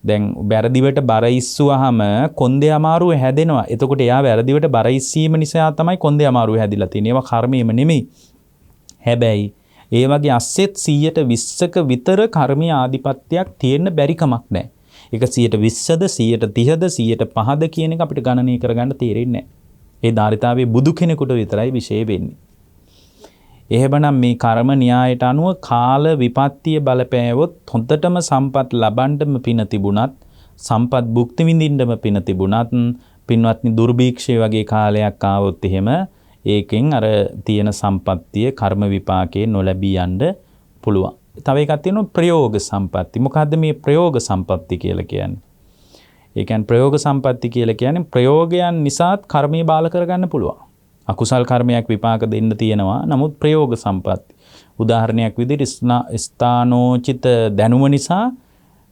දැන් වැරදිවට බර ඉස්සුවාම කොන්දේ අමාරුව හැදෙනවා. එතකොට එයා වැරදිවට බර ඉස්සීම නිසා තමයි කොන්දේ අමාරුව හැදිලා තියෙන්නේ. ඒවා කර්මයේම නෙමෙයි. හැබැයි ඒ වගේ අස්සෙත් 120ක විතර කර්මීය ආධිපත්‍යයක් තියෙන්න බැරි කමක් නැහැ. ඒක 120ද 130ද 105ද කියන එක අපිට ගණනය කරගන්න තේරෙන්නේ නැහැ. ඒ ධාරිතාවේ බුදු කෙනෙකුට විතරයි විශේෂ වෙන්නේ. එහෙමනම් මේ කර්ම න්‍යායට අනුව කාල විපත්තිය බලපෑවොත් හොඳටම සම්පත් ලබන්නම පින තිබුණත් සම්පත් භුක්ති විඳින්නම පින තිබුණත් පින්වත්නි දුර්භීක්ෂය වගේ කාලයක් ආවොත් එහෙම ඒකෙන් අර තියෙන සම්පත්තිය කර්ම විපාකේ නොලැබී යන්න පුළුවන්. තව එකක් තියෙනවා ප්‍රයෝග සම්පatti. මොකද්ද මේ ප්‍රයෝග සම්පatti කියලා කියන්නේ? ඒ කියන්නේ ප්‍රයෝග සම්පatti කියලා කියන්නේ ප්‍රයෝගයන් නිසාත් කර්මී බාල කරගන්න පුළුවන්. අකුසල් කර්මයක් විපාක දෙන්න තියෙනවා. නමුත් ප්‍රයෝග සම්පatti. උදාහරණයක් විදිහට ස්ථානෝචිත දැනුම නිසා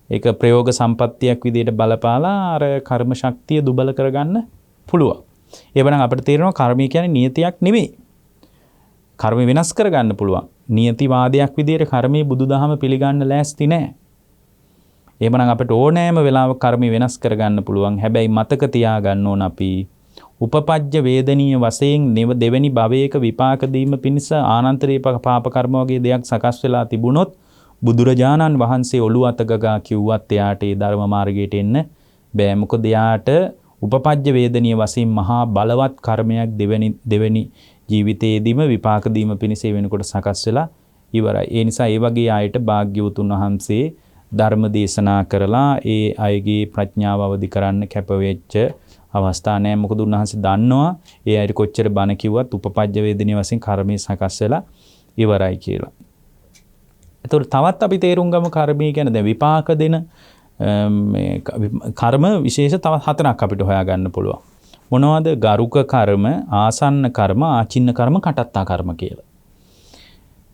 ඒක ප්‍රයෝග සම්පත්තියක් විදිහට බලපාලා අර කර්ම ශක්තිය දුබල කරගන්න පුළුවන්. එවනම් අපිට තේරෙනවා කර්මය කියන්නේ නියතියක් නෙමෙයි. කර්ම වෙනස් කරගන්න පුළුවන්. නියතිවාදයක් විදිහට කර්මයේ බුදුදහම පිළිගන්න ලෑස්ති නැහැ. එහෙමනම් අපිට ඕනෑම වෙලාවක කර්මය වෙනස් කරගන්න පුළුවන්. හැබැයි මතක තියාගන්න ඕන අපි උපපජ්ජ වේදනීය වශයෙන් දෙවෙනි භවයක විපාක දීම පිණිස ආනන්තරී පාප කර්ම වගේ දෙයක් සකස් වෙලා තිබුණොත් බුදුරජාණන් වහන්සේ ඔළුව අත ගගා කිව්වත් එයාට ඒ ධර්ම මාර්ගයට එන්න බෑ. මොකද එයාට උපපජ්ජ වේදනීය වශයෙන් මහා බලවත් කර්මයක් දෙවෙනි ජීවිතයේදීම විපාක දීම පිණිස වෙනකොට සකස් වෙලා ඉවරයි. ඒ නිසා ඒ වගේ අයට භාග්‍යවතුන් වහන්සේ ධර්ම දේශනා කරලා ඒ අයගේ ප්‍රඥාව අවදි කරන්න කැප වෙච්ච අවස්ථා නැහැ. මොකද උන්වහන්සේ දන්නවා ඒ අයට කොච්චර බණ කිව්වත් උපපජ්ජ වේදනීය වශයෙන් කර්මයේ සකස් වෙලා ඉවරයි කියලා. ඒතකොට තවත් අපි තේරුම් ගමු කර්මය කියන්නේ දැන් විපාක දෙන මේ කර්ම විශේෂ තවත් හතරක් අපිට හොයාගන්න පුළුවන්. මොනවද? ගරුක කර්ම, ආසන්න කර්ම, ආචින්න කර්ම, කටත්තා කර්ම කියලා.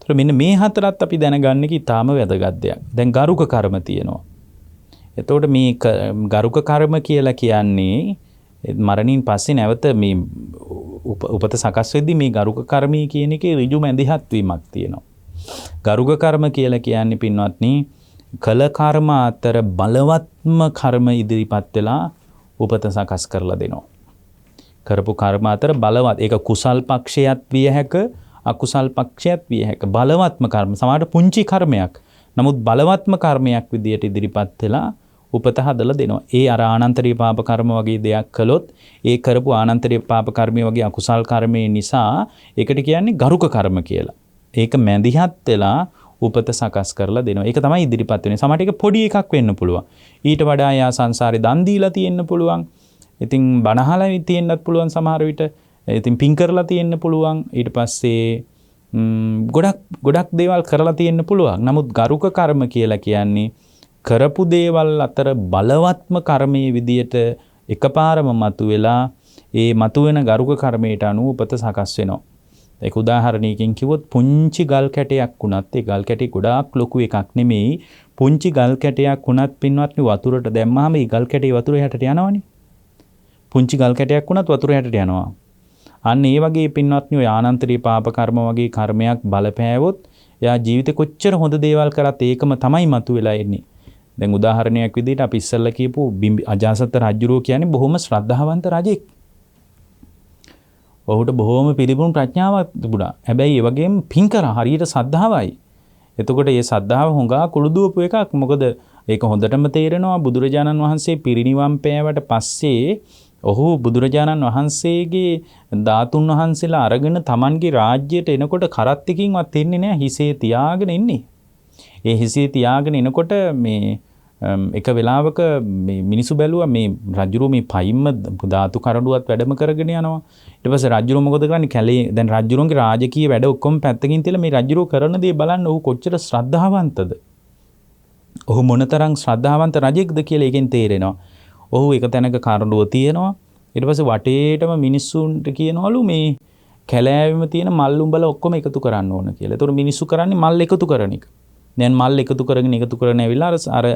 ඒතර මෙන්න මේ හතරත් අපි දැනගන්න කි තාම වැදගත් දෙයක්. දැන් ගරුක කර්ම තියෙනවා. එතකොට මේ ගරුක කර්ම කියලා කියන්නේ මරණින් පස්සේ නැවත මේ උපත සකස් වෙද්දී මේ ගරුක කර්මය කියන එකේ ඍජු මැදිහත් වීමක් තියෙනවා. ගරුක කර්ම කියලා කියන්නේ පින්වත්නි කළ කර්ම අතර බලවත්ම කර්ම ඉදිරිපත් වෙලා උපත සකස් කරලා දෙනවා. කරපු කර්ම අතර බලවත් ඒක කුසල් පක්ෂයත් විය හැක අකුසල් පක්ෂයත් විය හැක බලවත්ම කර්ම සමහරට පුංචි කර්මයක් නමුත් බලවත්ම කර්මයක් විදියට ඉදිරිපත් වෙලා උපත හදලා දෙනවා. ඒ අර ආනන්තරීය පාප කර්ම වගේ දෙයක් කළොත් ඒ කරපු ආනන්තරීය පාප කර්මය වගේ අකුසල් කර්මය නිසා ඒකට කියන්නේ ගරුක කර්ම කියලා. ඒක මැදිහත් වෙලා උපත සකස් කරලා දෙනවා. ඒක තමයි ඉදිරිපත් වෙන්නේ. සමහරට ඒක පොඩි එකක් වෙන්න පුළුවන්. ඊට වඩා යා සංසාරේ දන් දීලා තියෙන්න පුළුවන්. ඉතින් බණහලා තියෙන්නත් පුළුවන් සමහර විට. ඉතින් පින් කරලා තියෙන්න පුළුවන්. ඊට පස්සේ ගොඩක් දේවල් කරලා තියෙන්න පුළුවන්. නමුත් ගරුක කර්ම කියලා කියන්නේ කරපු දේවල් අතර බලවත්ම කර්මයේ විදියට එකපාරම මතුවෙලා ඒ මතුවෙන ගරුක කර්මයට අනුව උපත සකස් වෙනවා. ඒක උදාහරණයකින් කිව්වොත් පුංචි ගල් කැටයක් වුණත් ඒ ගල් කැටි ගොඩාක් ලොකු එකක් නෙමෙයි. පුංචි ගල් කැටයක් වුණත් පින්වත්නි වතුරට දැම්මහම ඒ ගල් කැටේ වතුර යටට යනවනේ. පුංචි ගල් කැටයක් වුණත් වතුර යටට යනවා. අන්න ඒ වගේ පින්වත්නි ඔය ආනන්තරීය පාප කර්ම වගේ කර්මයක් බලපෑවොත් එයා ජීවිතේ කොච්චර හොඳ දේවල් කරත් ඒකම තමයි මතුවෙලා එන්නේ. දැන් උදාහරණයක් විදිහට අපි ඉස්සෙල්ලා කියපු අජාසත් රජුරෝ කියන්නේ බොහොම ශ්‍රද්ධාවන්ත රජෙක්. ඔහුට බොහොම පිළිපුණු ප්‍රඥාවක් තිබුණා. හැබැයි ඒ වගේම පින් කරා හරියට සද්ධාවයි. එතකොට මේ සද්ධාව හොඟා කුළුදුවපු එකක්. මොකද ඒක හොඳටම තේරෙනවා බුදුරජාණන් වහන්සේ පිරිනිවන් පෑවට පස්සේ ඔහු බුදුරජාණන් වහන්සේගේ ධාතුන් වහන්සේලා අරගෙන Tamanගේ රාජ්‍යයට එනකොට කරත්තකින්වත් එන්නේ නැහැ. හිසේ තියාගෙන ඉන්නේ. ඒ හිසේ තියාගෙන එනකොට මේ එක වෙලාවක මේ මිනිසු බැලුවා මේ රජුරෝ මේ පයින්ම ධාතු කරඬුවත් වැඩම කරගෙන යනවා. ඊට පස්සේ රජුරෝ මොකද කරන්නේ? කැලේ දැන් රජුරෝගේ රාජකීය වැඩ ඔක්කොම පැත්තකින් තියලා මේ රජුරෝ කරන දේ බලන්න ඔහු කොච්චර ශ්‍රද්ධාවන්තද. ඔහු මොනතරම් ශ්‍රද්ධාවන්ත රජෙක්ද කියලා එකෙන් තේරෙනවා. ඔහු එක තැනක කරඬුව තියෙනවා. ඊට පස්සේ වටේටම මිනිස්සුන්ට කියනවලු මේ කැලෑවෙම තියෙන මල් උඹලා ඔක්කොම එකතු කරන්න ඕන කියලා. ඒතකොට මිනිස්සු කරන්නේ මල් එකතු කරන එක. දැන් මල් එකතු කරගෙන ඇවිල්ලා අර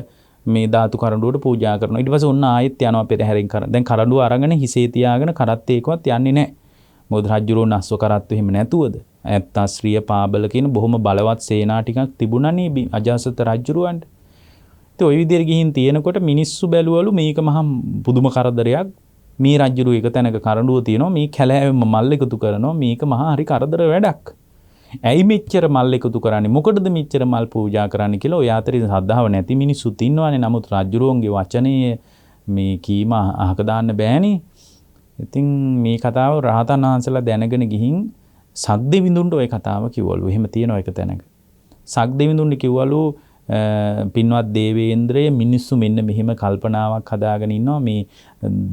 මේ ධාතු කරඬුවට පූජා කරනවා. ඊට පස්සේ ඔන්න ආයෙත් යනවා පෙරහැරෙන් කරන. දැන් කරඬුව අරගෙන හිසේ තියාගෙන කරත්තේකවත් යන්නේ නැහැ. මොකද රජුරෝ නස්ව කරත්තු එහෙම නැතුවද? ඇත්තා ශ්‍රිය පාබල කියන බොහොම බලවත් සේනා ටිකක් තිබුණානේ අජාසත් රජුරවන්ට. ඉතින් ওই විදිහට ගිහින් තියෙනකොට මිනිස්සු බැලුවලු මේක මහා පුදුම කරදරයක්. මේ රජුරෝ එක තැනක කරඬුව තියෙනවා. මේ කැලෑවෙම මල් එකතු කරනවා. මේක මහා හරි කරදර වැඩක්. ඇයි මෙච්චර මල් එකතු කරන්නේ? මොකටද මෙච්චර මල් පූජා කරන්නේ කියලා ඔය අතරේ ශ්‍රද්ධාව නැති මිනිස්සුත් ඉන්නවානේ. නමුත් රජුරෝන්ගේ වචනේ මේ කීම අහක දාන්න බෑනේ. ඉතින් මේ කතාව රහතන් වහන්සේලා දැනගෙන ගිහින් සක්දෙවිඳුන්ට ওই කතාව කිව්වලු. එහෙම තියෙනවා එක තැනක. සක්දෙවිඳුන්ට කිව්වලු පින්වත් දේවේන්ද්‍රය මිනිස්සු මෙන්න මෙහෙම කල්පනාවක් හදාගෙන ඉන්නවා. මේ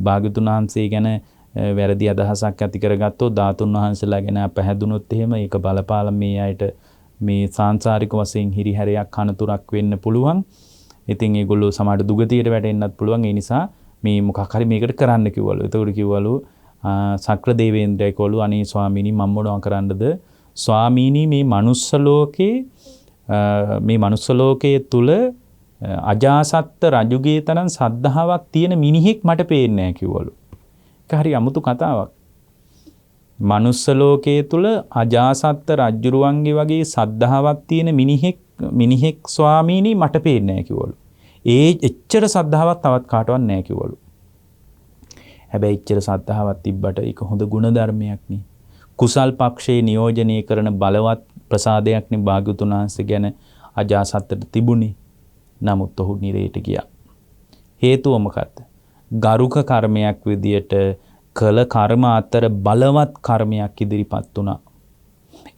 භාග්‍යතුන් වහන්සේ ගැන වැරදි අදහසක් ඇති කරගත්තොත් ධාතුන් වහන්සේලා ගැන පැහැදුනොත් එහෙම ඒක බලපාලා මේ අයට මේ සාංශාරික වශයෙන් හිරිහැරයක් අනතුරක් වෙන්න පුළුවන්. ඉතින් ඒගොල්ලෝ සමහර දුගතියට වැටෙන්නත් පුළුවන්. ඒ නිසා මේ මොකක් හරි මේකට කරන්න කිව්වලු. එතකොට කිව්වලු සක්‍ර දේවේන්ද්‍රය කෝලු අනේ ස්වාමීනි මම මොනවා කරන්නද? ස්වාමීනි මේ මනුස්ස ලෝකයේ තුල අජාසත් රජුගේ තරම් සද්ධාාවක් තියෙන මිනිහෙක් මට පේන්නේ නැහැ කිව්වලු. හරි අමුතු කතාවක්. මනුස්ස ලෝකයේ තුල අජාසත් රජුරුවන්ගේ වගේ සද්ධාාවක් තියෙන මිනිහෙක් ස්වාමීනි මට පේන්නේ නැහැ කිව්වලු. ඒ එච්චර සද්ධාාවක් තවත් කාටවත් නැහැ කිව්වලු. හැබැයි එච්චර සද්ධාාවක් තිබ්බට ඒක හොඳ ගුණ ධර්මයක් නේ. කුසල් පක්ෂේ නියෝජනය කරන බලවත් ප්‍රසාදයක් නේ භාග්‍යතුන් වහන්සේ ගැන අජාසත්තට තිබුණේ. නමුත් ඔහු නිරේට ගියා. හේතුව මොකක්ද? ගරුක කර්මයක් විදියට කළ කර්ම අතර බලවත් කර්මයක් ඉදිරිපත් වුණා.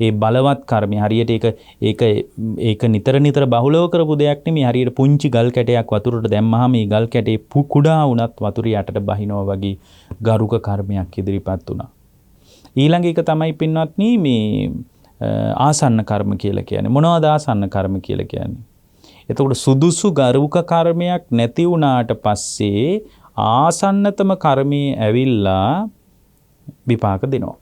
ඒ බලවත් කර්මය හරියට ඒක නිතර බහුලව කරපු දෙයක් නෙමෙයි. හරියට පුංචි ගල් කැටයක් වතුරට දැම්මහම මේ ගල් කැටේ කුඩා වුණත් වතුර යටට බහිනවා වගේ ගරුක කර්මයක් ඉදිරිපත් වුණා. ඊළඟ එක තමයි පින්වත්නි මේ ආසන්න කර්ම කියලා කියන්නේ. මොනවද ආසන්න කර්ම කියලා කියන්නේ? එතකොට සුදුසු ගරුක කර්මයක් නැති වුණාට පස්සේ ආසන්නතම කර්මයේ ඇවිල්ලා විපාක දෙනවා.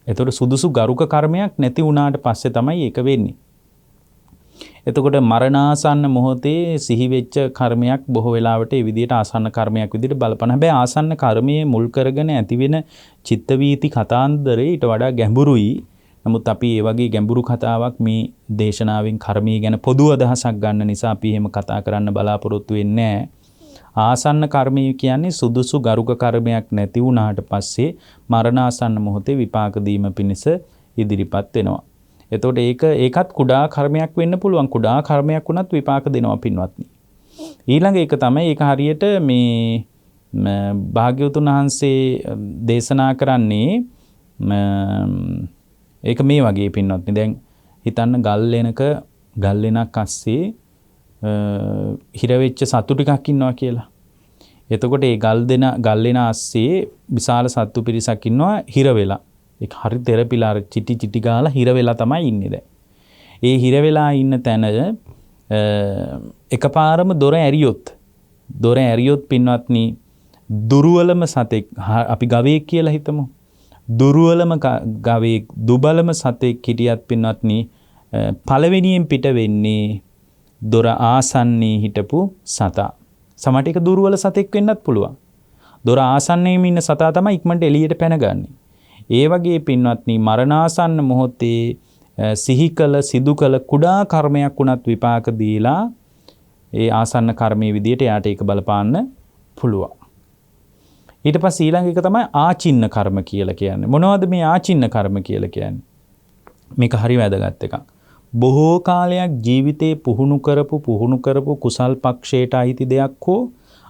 එතකොට සුදුසු ගරුක කර්මයක් නැති වුණාට පස්සේ තමයි ඒක වෙන්නේ. එතකොට මරණාසන්න මොහොතේ සිහි වෙච්ච කර්මයක් බොහෝ වෙලාවට ඒ විදිහට ආසන්න කර්මයක් විදිහට බලපන. හැබැයි ආසන්න කර්මයේ මුල් කරගෙන ඇතිවෙන චිත්ත වීති කතාන්දරේ ඊට වඩා ගැඹුරුයි. නමුත් අපි ඒ වගේ ගැඹුරු කතාවක් මේ දේශනාවෙන් කර්මය ගැන පොදු අදහසක් ගන්න නිසා අපි එහෙම කතා කරන්න බලාපොරොත්තු වෙන්නේ නැහැ. ආසන්න කර්මය කියන්නේ සුදුසු ගරුක කර්මයක් නැති වුණාට පස්සේ මරණාසන්න මොහොතේ විපාක දීම පිණිස ඉදිරිපත් වෙනවා. එතකොට ඒකත් කුඩා කර්මයක් වෙන්න පුළුවන්. කුඩා කර්මයක් වුණත් විපාක දෙනවා පින්වත්නි. ඊළඟ එක තමයි ඒක හරියට මේ භාග්‍යවතුන් වහන්සේ දේශනා කරන්නේ ඒක මේ වගේ පින්වත්නි. දැන් හිතන්න ගල් වෙනක් අස්සේ හිර වෙච්ච සත්තු ටිකක් ඉන්නවා කියලා. එතකොට ඒ ගල් වෙන අස්සේ විශාල සත්තු පිරිසක් ඉන්නවා හිර වෙලා. ඒක හරි තෙරපිලා චිටි ගාලා හිර වෙලා තමයි ඉන්නේ දැන්. ඒ හිර වෙලා ඉන්න තැන එකපාරම දොර ඇරියොත් පින්වත්නි දුර්වලම සතෙක් අපි ගවයෙක් කියලා හිතමු. දුර්වලම ගවයෙක් දුබලම සතෙක් හිටියත් පින්වත්නි පළවෙනියෙන් පිට වෙන්නේ දොර ආසන්නයේ හිටපු සතා. සමහරට ඒක දුර්වල සතෙක් වෙන්නත් පුළුවන්. දොර ආසන්නයේම ඉන්න සතා තමයි ඉක්මනට එළියට පැනගන්නේ. ඒ වගේ පින්වත්නි මරණාසන්න මොහොතේ සිහි කළ සිදු කළ කුඩා කර්මයක් වුණත් විපාක දීලා ඒ ආසන්න කර්මයේ විදියට යාට ඒක බලපාන්න පුළුවන්. ඊට පස්සේ ඊළඟ එක තමයි ආචින්න කර්ම කියලා කියන්නේ. මොනවද මේ ආචින්න කර්ම කියලා කියන්නේ? මේක හරි වැදගත් එකක්. බොහෝ කාලයක් ජීවිතේ පුහුණු කරපු කුසල් පක්ෂයට අයිති දෙයක් හෝ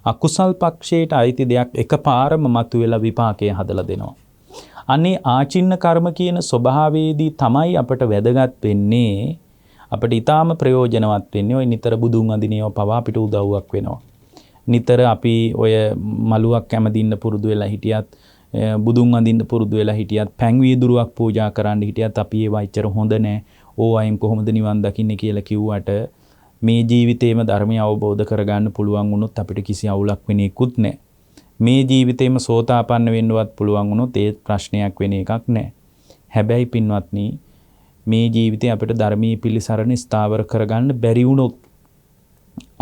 අකුසල් පක්ෂයට අයිති දෙයක් එකපාරම මතුවෙලා විපාකය හදලා දෙනවා. අනේ ආචින්න කර්ම කියන ස්වභාවයේදී තමයි අපට වැදගත් වෙන්නේ, අපිට ඊටාම ප්‍රයෝජනවත් වෙන්නේ ඔය නිතර බුදුන් අදිනේව පවා අපිට උදව්වක් වෙනවා. නිතර අපි ඔය මලුවක් කැමදින්න පුරුදු වෙලා හිටියත්, බුදුන් අදින්න පුරුදු වෙලා හිටියත්, පැන් වීදුරුවක් පූජා කරන්න හිටියත් අපි ඒවා ඉච්චර හොඳ නැහැ. ඕවයින් කොහොමද නිවන් දකින්නේ කියලා කිව්වට මේ ජීවිතේම ධර්මය අවබෝධ කරගන්න පුළුවන් වුණොත් අපිට කිසි අවුලක් වෙන්නේ ඉක්ුත් නැහැ. මේ ජීවිතේම සෝතාපන්න වෙන්නවත් පුළුවන් වුණොත් ඒ ප්‍රශ්නයක් වෙන එකක් නැහැ. හැබැයි පින්වත්නි මේ ජීවිතේ අපිට ධර්මයේ පිළිසරණ ස්ථාවර කරගන්න බැරි වුණොත්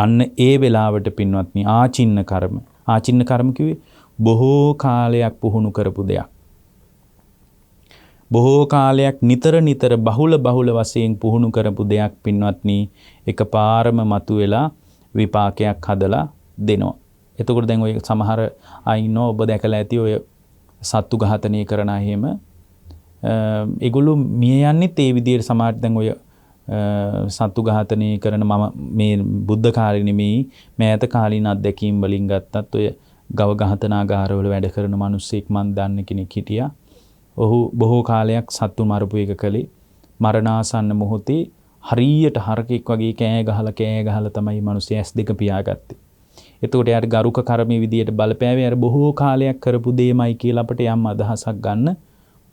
අන්න ඒ වෙලාවට පින්වත්නි ආචින්න කර්ම කිව්වේ බොහෝ කාලයක් පුහුණු කරපු දෙයක්. බොහෝ කාලයක් නිතර බහුල වශයෙන් පුහුණු කරපු දෙයක් පින්වත්නි එකපාරම මතුවෙලා විපාකයක් හදලා දෙනවා. එතකොට දැන් ඔය සමහර අය ඉන්නවා, ඔබ දැකලා ඇති ඔය සත්තු ඝාතනය කරන අය එහෙම ඒගොල්ලෝ මිය යන්නේ ඒ විදිහට. සමහරට දැන් ඔය සත්තු ඝාතනය කරන මම මේ බුද්ධ කාලේ නෙමෙයි මෑත කාලීන අත්දැකීම් වලින් ගත්තත් ඔය ගව ඝාතනාගාරවල වැඩ කරන මිනිස්සෙක් මන් දන්න කෙනෙක් හිටියා. ඔහු බොහෝ කාලයක් සත්තු මරපු එක කලේ. මරණාසන්න මොහොතේ හරියට හරකෙක් වගේ කෑ ගහලා තමයි මිනිස්සු ඇස් දෙක පියාගත්තේ. එතකොට යාට ගරුක කර්මයේ විදියට බලපෑවේ අර බොහෝ කාලයක් කරපු දෙයමයි කියලා අපිට යම් අදහසක් ගන්න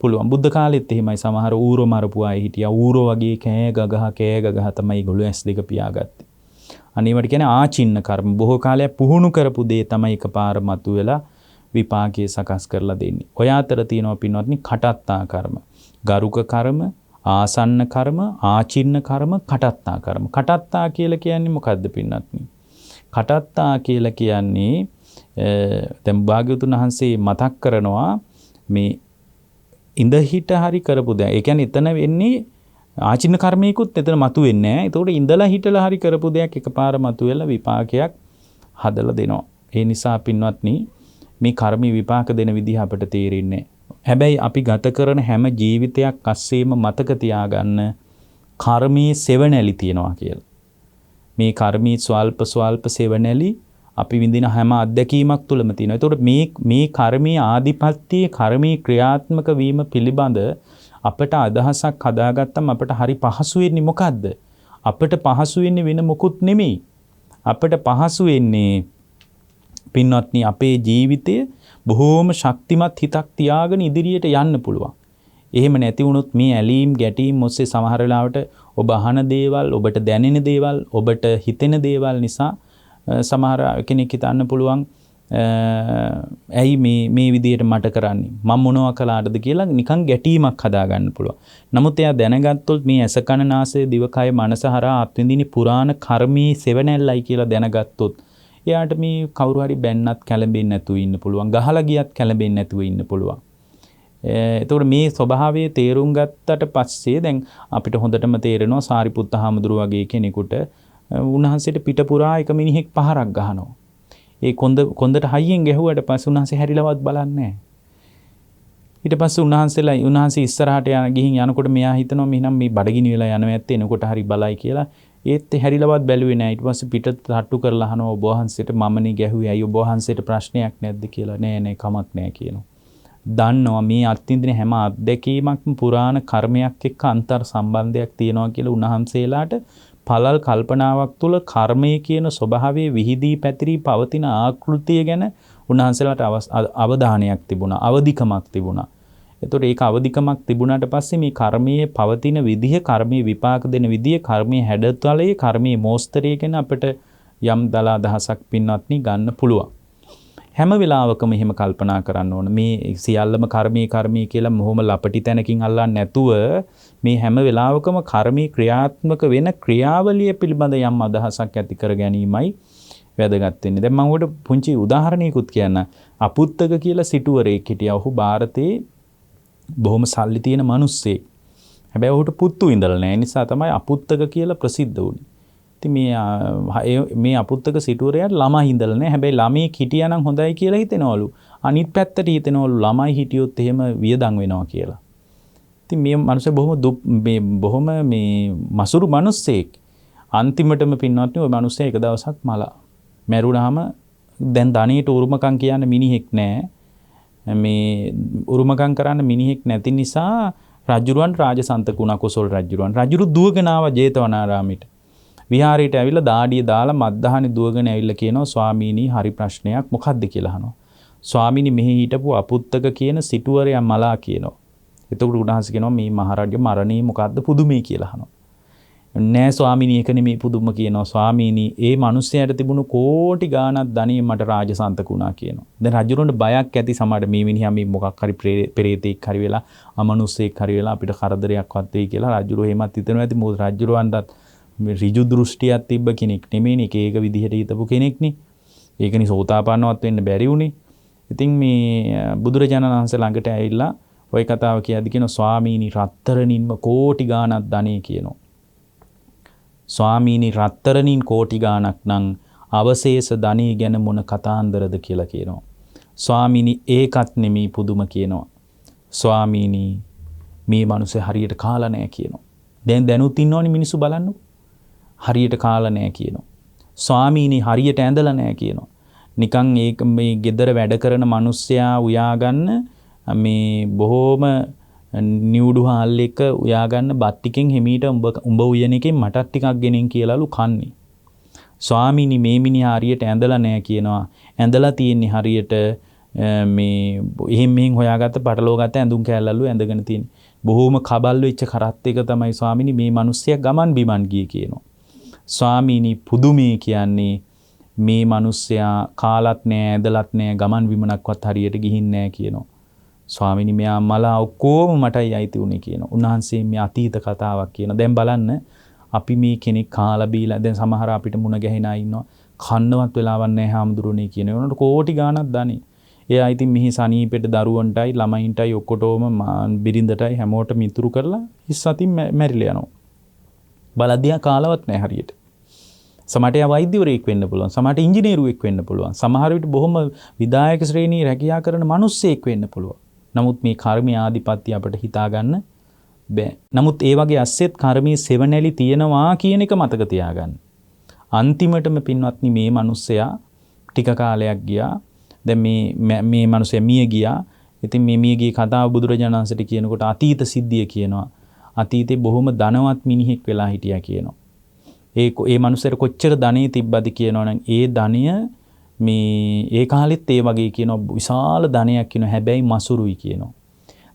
පුළුවන්. බුද්ධ කාලෙත් එහෙමයි සමහර ඌරෝ මරපු අය හිටියා. ඌරෝ වගේ කෑ ගගහ තමයි ඒගොල්ලෝ ඇස් දෙක පියාගත්තේ. අනේවට කියන්නේ ආචින්න කර්ම. බොහෝ කාලයක් පුහුණු කරපු දේ තමයි එකපාර මතුවෙලා විපාකයේ සකස් කරලා දෙන්නේ. ඔය අතර තියෙනවා පින්වත්නි කටත්තා කර්ම, ගරුක කර්ම, ආසන්න කර්ම, ආචින්න කර්ම, කටත්තා කර්ම. කටත්තා කියලා කියන්නේ මොකද්ද පින්වත්නි? කටත්තා කියලා කියන්නේ දැන් භාග්‍යවතුන් වහන්සේ මතක් කරනවා මේ ඉඳ හිට හරි කරපු දේ. ඒ කියන්නේ එතන වෙන්නේ ආචින්න කර්මයකුත් එතන මතුවෙන්නේ නැහැ. ඒතකොට ඉඳලා හිටලා හරි කරපු දෙයක් එකපාර මතුවෙලා විපාකයක් හදලා දෙනවා. ඒ නිසා පින්වත්නි මේ කර්ම විපාක දෙන විදිහ අපිට තේරෙන්නේ. හැබැයි අපි ගත කරන හැම ජීවිතයක් අස්සෙම මතක තියාගන්න කර්මයේ සෙවණැලි තියනවා කියලා. මේ කර්මී ස්වල්ප සෙවණැලි අපි විඳින හැම අත්දැකීමක් තුළම තියෙනවා. ඒතකොට මේ කර්මී ආධිපත්‍යයේ කර්මී ක්‍රියාත්මක වීම පිළිබඳ අපට අදහසක් හදාගත්තම අපට හරි පහසු වෙන්නේ මොකද්ද? අපට පහසු වෙන්නේ වෙන මොකුත් නෙමෙයි. අපට පහසු වෙන්නේ පින්වත්නි අපේ ජීවිතය බොහෝම ශක්තිමත් හිතක් තියාගෙන ඉදිරියට යන්න පුළුවන්. එහෙම නැති වුණොත් මේ ඇලීම් ගැටීම් ඔස්සේ සමහර වෙලාවට ඔබ අහන දේවල්, ඔබට දැනෙන දේවල්, ඔබට හිතෙන දේවල් නිසා සමහර කෙනෙක් හිතන්න පුළුවන් ඇයි මේ විදියට මට කරන්නේ මම මොනවා කළාටද කියලා නිකන් ගැටීමක් හදාගන්න පුළුවන්. නමුත් එයා දැනගත්තොත් මේ ඇස කන නාසය දිවකය මනස හරහා අත්විඳින පුරාණ කර්මී සෙවණැල්ලයි කියලා දැනගත්තොත් එයාට මේ කවුරු හරි බැන්නත් කැළඹෙන්නේ නැතුව ඉන්න පුළුවන්. ගහලා ගියත් කැළඹෙන්නේ නැතුව ඉන්න පුළුවන්. එතකොට මේ ස්වභාවයේ තේරුම් ගත්තට පස්සේ දැන් අපිට හොඳටම තේරෙනවා සාරිපුත්ත හාමුදුරුව වගේ කෙනෙකුට උන්වහන්සේට පිට පුරා එක මිනිහෙක් පහරක් ගහනවා. ඒ කොන්දට හයියෙන් ගැහුවට පස්සේ උන්වහන්සේ හැරිලවත් බලන්නේ නැහැ. ඊට පස්සේ උන්වහන්සේ ඉස්සරහට ගිහින් යනකොට මෙයා හිතනවා මෙන්නම් මේ බඩගිනි වෙලා යනවා ඇත්තේ එනකොට හරි බලයි කියලා. ඒත් හැරිලවත් බැලුවේ නැහැ. ඊට පස්සේ පිටත් තට්ටු කරලා අහනවා ඔබ වහන්සේට මමනේ ගැහුවේ. අයියෝ ඔබ වහන්සේට ප්‍රශ්නයක් නැද්ද කියලා. නෑ කමක් නෑ කියනවා. දන්නවා මේ අත්විඳින හැම අත්දැකීමක්ම පුරාණ කර්මයක් එක්ක අන්තර් සම්බන්ධයක් තියෙනවා කියලා උන්වහන්සේලාට පළල් කල්පනාවක් තුළ කර්මය කියන ස්වභාවයේ විහිදී පැතිරී පවතින ආකෘතිය ගැන උන්වහන්සේලාට අවධානයක් තිබුණා, අවදිකමක් තිබුණා. එතකොට ඒක අවදිකමක් තිබුණාට පස්සේ මේ කර්මයේ පවතින විදිහ, කර්මයේ විපාක දෙන විදිහ, කර්මයේ හැඩතලයේ, කර්මයේ මෝස්තරය ගැන අපිට යම් දලා දහසක් පින්වත්නි ගන්න පුළුවන්. හැම වෙලාවකම එහෙම කල්පනා කරන්න ඕන. මේ සියල්ලම කර්මී කියලා මොහොම ලපටි තැනකින් අල්ලන්නේ නැතුව මේ හැම වෙලාවකම කර්මී ක්‍රියාත්මක වෙන ක්‍රියාවලිය පිළිබඳ යම් අදහසක් ඇති කර ගැනීමයි වැදගත් වෙන්නේ. දැන් මම ඔබට පුංචි උදාහරණයකුත් කියන්න. අපුත්තක කියලා සිටුවරයෙක් හිටියා. ඔහු ಭಾರತේ බොහොම සල්ලි තියෙන මිනිස්සෙක්. හැබැයි ඔහුට පුතු ඉඳලා නැහැ. ඒ නිසා තමයි අපුත්තක කියලා ප්‍රසිද්ධ වුනේ. මේ අපුත්තක සිටුවරයාට ළමයි හිඳලා නැහැ. හැබැයි ළමයි හිටියා නම් හොඳයි කියලා හිතෙනවලු. අනිත් පැත්තට හිතෙනවලු ළමයි හිටියොත් එහෙම වියදම් වෙනවා කියලා. ඉතින් මේ මිනිස්සු බොහොම මසුරු මිනිස්සෙක්. අන්තිමටම පින්වත්නි ওই මිනිස්සයා එක දවසක් මැරුණාම දැන් ධනෙට උරුමකම් කියන්න මිනිහෙක් නැහැ. මේ උරුමකම් කරන්න මිනිහෙක් නැති නිසා රජුරුවන් රාජසන්තක වුණා කොසල් රජුරුවන්. රජුරු දුවගෙන ආවා ජේතවනාරාමයට. විහාරයට ඇවිල්ලා දාඩිය දාලා මද්දහනේ දුවගෙන ඇවිල්ලා කියනවා ස්වාමීනි හරි ප්‍රශ්නයක් මොකද්ද කියලා අහනවා. ස්වාමීනි මෙහි හිටපු අපුත්තක කියන සිටුවරයා මලා කියනවා. එතකොට උන්වහන්සේ කියනවා මේ මහරජා මරණේ මොකද්ද පුදුමයි කියලා අහනවා. නෑ ස්වාමීනි ඒක නෙමෙයි පුදුම කියනවා. ස්වාමීනි ඒ මිනිස්සයාට තිබුණු කෝටි ගාණක් ධනෙ මට රාජසන්තක වුණා කියනවා. දැන් රජුරන්ට බයක් ඇති සමහර මේ මිනිහා මේ මොකක් හරි පෙරේතෙක් හරි වෙලා අමනුස්සයෙක් හරි වෙලා අපිට කරදරයක්වත් වෙයි කියලා රජුරෝ එහෙමත් හිතනවා ඇති. මොකද රජුරවන්ටත් ඍජු දෘෂ්ටියක් තිබ්බ කෙනෙක් නෙමෙයිනේ. ඒක විදිහට හිතපු කෙනෙක්නේ. ඒකනේ සෝතාපන්නවත් වෙන්න බැරි වුණේ. ඉතින් මේ බුදුරජාණන් වහන්සේ ළඟට ඇවිල්ලා ওই කතාව කියද්දි කියනවා ස්වාමීනි රත්තරනින්ම කෝටි ගාණක් ධනෙ කියනවා. ස්වාමීනි රත්තරනින් කෝටි ගාණක් නම් අවශේෂ ධනෙ ගැන මොන කතාන්දරද කියලා කියනවා. ස්වාමීනි ඒකත් නෙමෙයි පුදුම කියනවා. ස්වාමීනි මේ මිනිස්සු හරියට කාලා නැහැ කියනවා. දැනුත් ඉන්නවනේ මිනිස්සු බලන්නකො. හරියට කාලා නැහැ කියනවා. ස්වාමීනි හරියට ඇඳලා නැහැ කියනවා. නිකන් ඒක මේ ගෙදර වැඩ කරන මිනිස්සයා උයාගන්න මේ බොහොම නිවුඩු හාල් එක උයාගන්න බත් ටිකෙන් හිමීට උඹ උයන එකෙන් මටත් ටිකක් ගෙනින් කියලාලු කන්නේ. ස්වාමීනි මේ මිනිහා හරියට ඇඳලා නැහැ කියනවා. ඇඳලා තියෙන්නේ හරියට මේ එහෙන් මෙහෙන් හොයාගත්ත පටලවාගත්ත ඇඳුම් කෑල්ලලු ඇඳගෙන තියෙන්නේ. බොහොම කබල් වෙච්ච කරත් එක තමයි ස්වාමීනි මේ මිනිස්සයා ගමන් බිමන් ගියේ කියනවා. ස්වාමීනි පුදුමේ කියන්නේ මේ මිනිස්සයා කාලත් නෑ ඇඳලත් නෑ ගමන් බිමනක්වත් හරියට ගිහින් නෑ කියනවා. ස්වාමීනි මෙයා මලා ඔක්කොම මටයි අයිති උනේ කියනවා. උන්වහන්සේ මේ අතීත කතාවක් කියනවා. දැන් බලන්න අපි මේ කෙනෙක් කාලා බීලා දැන් සමහර අපිට මුණ ගැහෙන අය ඉන්නවා. කන්නවත් වෙලාවක් නැහැ හාමුදුරනේ කියන ඒනොට කෝටි ගාණක් දානේ. එයා ඉතින් මෙහි සනීපෙට දරුවන්ටයි ළමයින්ටයි ඔක්කොටම බිරිඳටයි හැමෝටම ඉතුරු කරලා හිස් අතින් මැරිලා යනවා. බලද්දියා කාලවත් නැහැ හරියට. සමහරට එයා වෛද්‍යවරයෙක් වෙන්න පුළුවන්. සමහරට ඉංජිනේරුවෙක් වෙන්න පුළුවන්. සමහර විට බොහොම විදායක ශ්‍රේණී රැකියා කරන මිනිස්සෙක් වෙන්න පුළුවන්. නමුත් මේ කර්මීය ආධිපත්‍ය අපිට හිතා ගන්න බෑ. නමුත් ඒ වගේ ඇස්සෙත් කර්මීය සෙවණැලි තියෙනවා කියන එක මතක තියාගන්න. අන්තිමටම පින්වත්නි මේ මිනිස්සයා ටික කාලයක් ගියා. දැන් මේ මිනිස්සයා මිය ගියා. ඉතින් මේ මිය ගිය කතාව බුදුරජාණන් වහන්සේට කියනකොට අතීත සිද්ධිය කියනවා. අතීතේ බොහොම ධනවත් මිනිහෙක් වෙලා හිටියා කියනවා. ඒ මිනිස්සට කොච්චර ධනෙ තිබ්බද කියනවනම් ඒ ධනය මේ ඒ කාලෙත් ඒ වගේ කියනවා විශාල ධනයක් කියනවා. හැබැයි මසුරුයි කියනවා.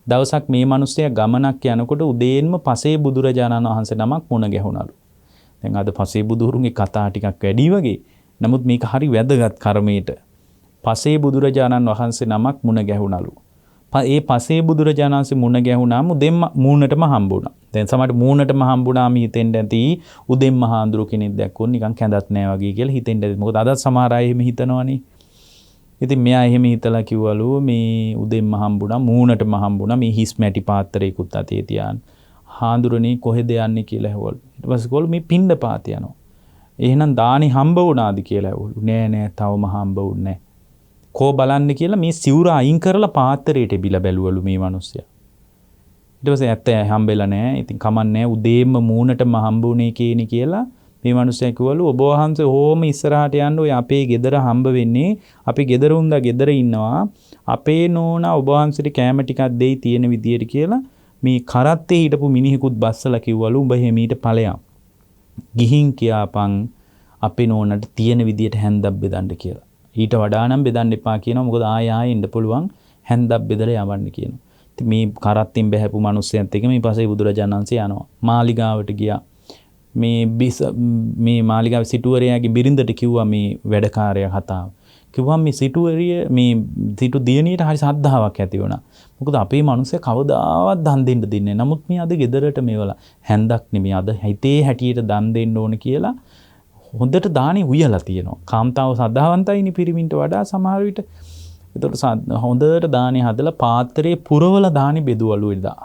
දවසක් මේ මිනිස්සයා ගමනක් යනකොට උදේන්ම පසේ බුදුරජාණන් වහන්සේ නමක් මුණ ගැහුණලු. දැන් අද පසේ බුදුරුන්ගේ කතා ටිකක් වැඩි වගේ. නමුත් මේක හරි වැදගත් කර්මයට. පසේ බුදුරජාණන් වහන්සේ නමක් මුණ ගැහුණලු. ඒ පසේ බුදුරජාණන් වහන්සේ මුණ ගැහුණාම උදෙන් මූණටම හම්බුණා. දැන් සමහරට මූණටම හම්බුණාම හිතෙන්න ඇති උදෙන් මහාඳුරු කෙනෙක් දැක්කොත් නිකන් කැඳත් නෑ වගේ කියලා හිතෙන්න ඇති. මොකද අදත් සමහර අය එහෙම හිතනවනේ. ඉතින් මෙයා එහෙම හිතලා කිව්වලු මේ උදෙන්ම හම්බුණා මූණටම හම්බුණා මේ හිස් මැටි පාත්‍රයකුත් අතේ තියාන. හාඳුරනේ කොහෙද යන්නේ කියලා ඇහුවලු. ඊට පස්සේ ගෝල මේ පින්ඩ පාත යනවා. එහෙනම් දානි හම්බ වුණාද කියලා ඇහුවලු. නෑ තවම හම්බ වුන්නේ නෑ. කෝ බලන්න කියලා මේ සිවුර අයින් කරලා පාත්‍රයට බිලා බැලුවලු මේ මිනිස්සයා. ඊට පස්සේ ඇත්ත හම්බෙලා නෑ. ඉතින් කමන්නේ උදේම මූණටම හම්බුනේ කේනි කියලා මේ මිනිස්සයා කිව්වලු ඔබ වහන්සේ ඕම ඉස්සරහට යන්න ඔය අපේ ගෙදර හම්බ වෙන්නේ අපි ගෙදර උන්දා ගෙදර ඉන්නවා අපේ නෝනා ඔබ වහන්සේට කැම ටිකක් දෙයි තියෙන විදියට කියලා මේ කරත්තේ හිටපු මිනිහෙකුත් බස්සලා කිව්වලු උඹ එහෙම ඊට ඵලයන් ගිහින් කියාපන් අපේ නෝනට තියෙන විදියට හැන්දක් බෙදන්න කියලා. ඊට වඩා නම් බෙදන්න එපා කියනවා. මොකද ආයෙ ඉන්න පුළුවන් හැන්දක් බෙදලා යවන්න කියනවා. ඉතින් මේ කරත්තින් බැහැපු මිනිස්සයන්ත් එක්ක මේ පස්සේ බුදුරජාණන් වහන්සේ යනවා. මාලිගාවට ගියා. මේ මාලිගාවේ සිටුවරයාගේ බිරිඳට කිව්වා මේ වැඩකාරයා කතාව. කිව්වා මේ සිටුවරිය මේ සිටු දියණියට හරි සද්ධාාවක් ඇති වුණා. මොකද අපේ මිනිස්සු කවදාවත් දන් දෙන්න දෙන්නේ. නමුත් මේ අද ගෙදරට මේවලා හැන්දක් නෙමෙයි අද හිතේ හැටියට දන් දෙන්න ඕන කියලා හොඳට දානි උයලා තියෙනවා. කාන්තාව සද්ධාවන්තයිනි පිරිමින්ට වඩා සමහර විට. ඒතකොට හොඳට දානි හදලා පාත්‍රයේ පුරවලා දානි බෙදුවලු එදා.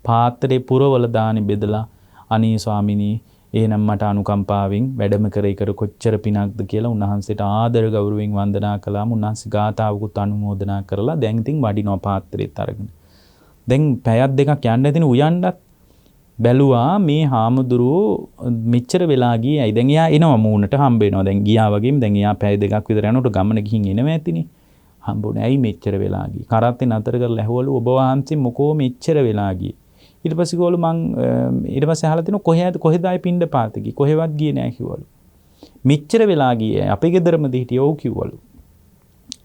පාත්‍රයේ පුරවලා දානි බෙදලා අනේ ස්වාමිනී එහෙනම් මට අනුකම්පාවෙන් වැඩම කර කොච්චර පිනක්ද කියලා උන්වහන්සේට ආදර ගෞරවයෙන් වන්දනා කළාම උන්වහන්සේ ගාථාවකුත් අනුමෝදනා කරලා දැන් ඉතින් වඩිනවා පාත්‍රෙත් අරගෙන. දැන් පැයක් දෙකක් යන්න ඇතිනේ උයන්නත් බැලුවා මේ හාමුදුරුවෝ මෙච්චර වෙලා ගියයි. දැන් එයා එනවා මූණට හම්බ වෙනවා. දැන් ගියා වගේම දැන් එයා පැය දෙකක් විතර යනකොට ගමන ගිහින් එනවා ඇතිනේ. හම්බුනේ ඇයි මෙච්චර වෙලා ගියේ. කරත්තේ නතර කරලා ඇහුවලු ඔබ වහන්සේ මොකෝ මෙච්චර වෙලා ගියේ. ඊට පස්සේ ගෝල මං ඊට පස්සේ අහලා තිනවා කොහෙද ආයි පින්ඩ පාත ගියේ. කොහෙවත් ගියේ නෑ කිව්වලු. මෙච්චර වෙලා ගියේ අපේ ගෙදරමද හිටියේ ඔව් කිව්වලු.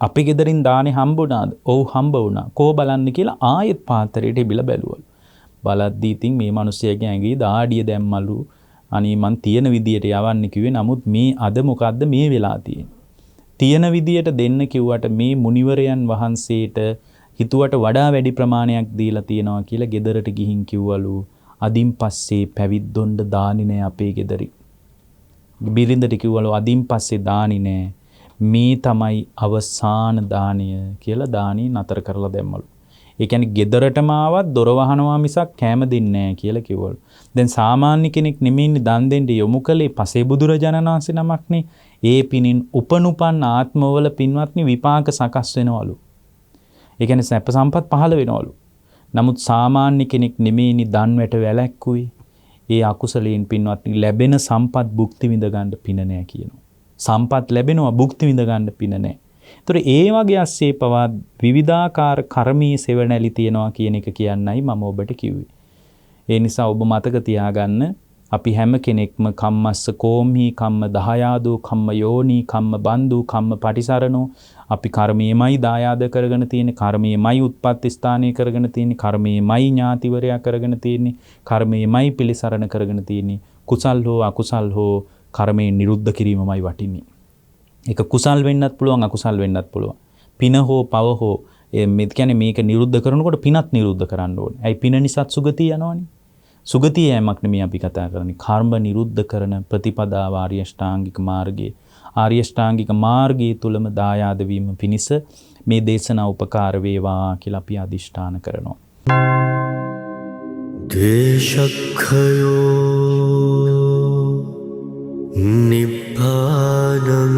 අපේ ගෙදරින් දානේ හම්බුණාද? ඔව් හම්බ වුණා. කෝ බලන්න කියලා ආයෙත් පාත්‍රයට බිල බැලුවලු. බලද්දී ඉතින් මේ මිනිස්සයාගේ ඇඟේ දාඩිය දැම්මලු. අනේ මං තියෙන විදියට යවන්න කිව්වේ. නමුත් මේ අද මොකද්ද මේ වෙලා තියෙන්නේ? තියෙන විදියට දෙන්න කිව්වට මේ මුනිවරයන් වහන්සේට හිතුවට වඩා වැඩි ප්‍රමාණයක් දීලා තියෙනවා කියලා ගෙදරට ගිහින් කිව්වලු. අදින් පස්සේ පැවිද්දොන්ඩ දානි නෑ අපේ ගෙදරි. බිරිඳට කිව්වලු අදින් පස්සේ දානි නෑ. මේ තමයි අවසාන දානය කියලා දානි නතර කරලා දැම්මලු. ඒ කියන්නේ ගෙදරටම ආවත් දොර වහනවා මිසක් කැම දෙන්නේ නැහැ කියලා කිව්වලු. දැන් සාමාන්‍ය කෙනෙක් නෙමෙයිනේ දන් දෙන්න යොමු කළේ පසේ බුදුරජාණන් වහන්සේ නමක්නේ. ඒ පිනින් උපනුපන් ආත්මවල පින්වත්නි විපාක සකස් වෙනවලු. ඒ කියන්නේ සැප සම්පත් පහළ වෙනවලු. නමුත් සාමාන්‍ය කෙනෙක් නෙමෙයිනේ දන් වැට වැළැක්කුවේ. ඒ අකුසලයෙන් පින්වත්නි ලැබෙන සම්පත් භුක්ති විඳ ගන්න පින නැහැ කියනවා. සම්පත් ලැබෙනවා භුක්ති විඳ ගන්න පින නැහැ. ඒතර ඒ වගේ ASCII පවා විවිධාකාර කර්මීය සෙවණැලි තියනවා කියන එක කියන්නයි මම ඔබට කිව්වේ. ඒ නිසා ඔබ මතක තියාගන්න අපි හැම කෙනෙක්ම කම්මස්ස කෝම්හි කම්ම දහයාදෝ කම්ම යෝනි කම්ම බන්දු කම්ම පටිසරණෝ අපි කර්මයේමයි දායාද කරගෙන තියෙන්නේ කර්මයේමයි උත්පත්ති ස්ථානීය කරගෙන තියෙන්නේ කර්මයේමයි ඥාතිවරයා කරගෙන තියෙන්නේ කර්මයේමයි පිළිසරණ කරගෙන තියෙන්නේ කුසල් හෝ අකුසල් හෝ කර්මයෙන් නිරුද්ධ කිරීමමයි වටින්නේ. ඒක කුසල් වෙන්නත් පුළුවන් අකුසල් වෙන්නත් පුළුවන්. පින හෝ පව හෝ මේ කියන්නේ මේක නිරුද්ධ කරනකොට පිනත් නිරුද්ධ කරන්න ඕනේ. ඇයි පින නිසාත් සුගතිය යනවනේ. සුගතිය යෑමක් නෙමෙයි අපි කතා කරන්නේ. කර්ම නිරුද්ධ කරන ප්‍රතිපදාව ආර්ය අෂ්ටාංගික මාර්ගය. ආර්ය අෂ්ටාංගික මාර්ගයේ තුලම දායාද වීම පිණිස මේ දේශනා උපකාර වේවා කියලා අපි අදිෂ්ඨාන කරනවා. දේශක්ඛයෝ නිබ්බානං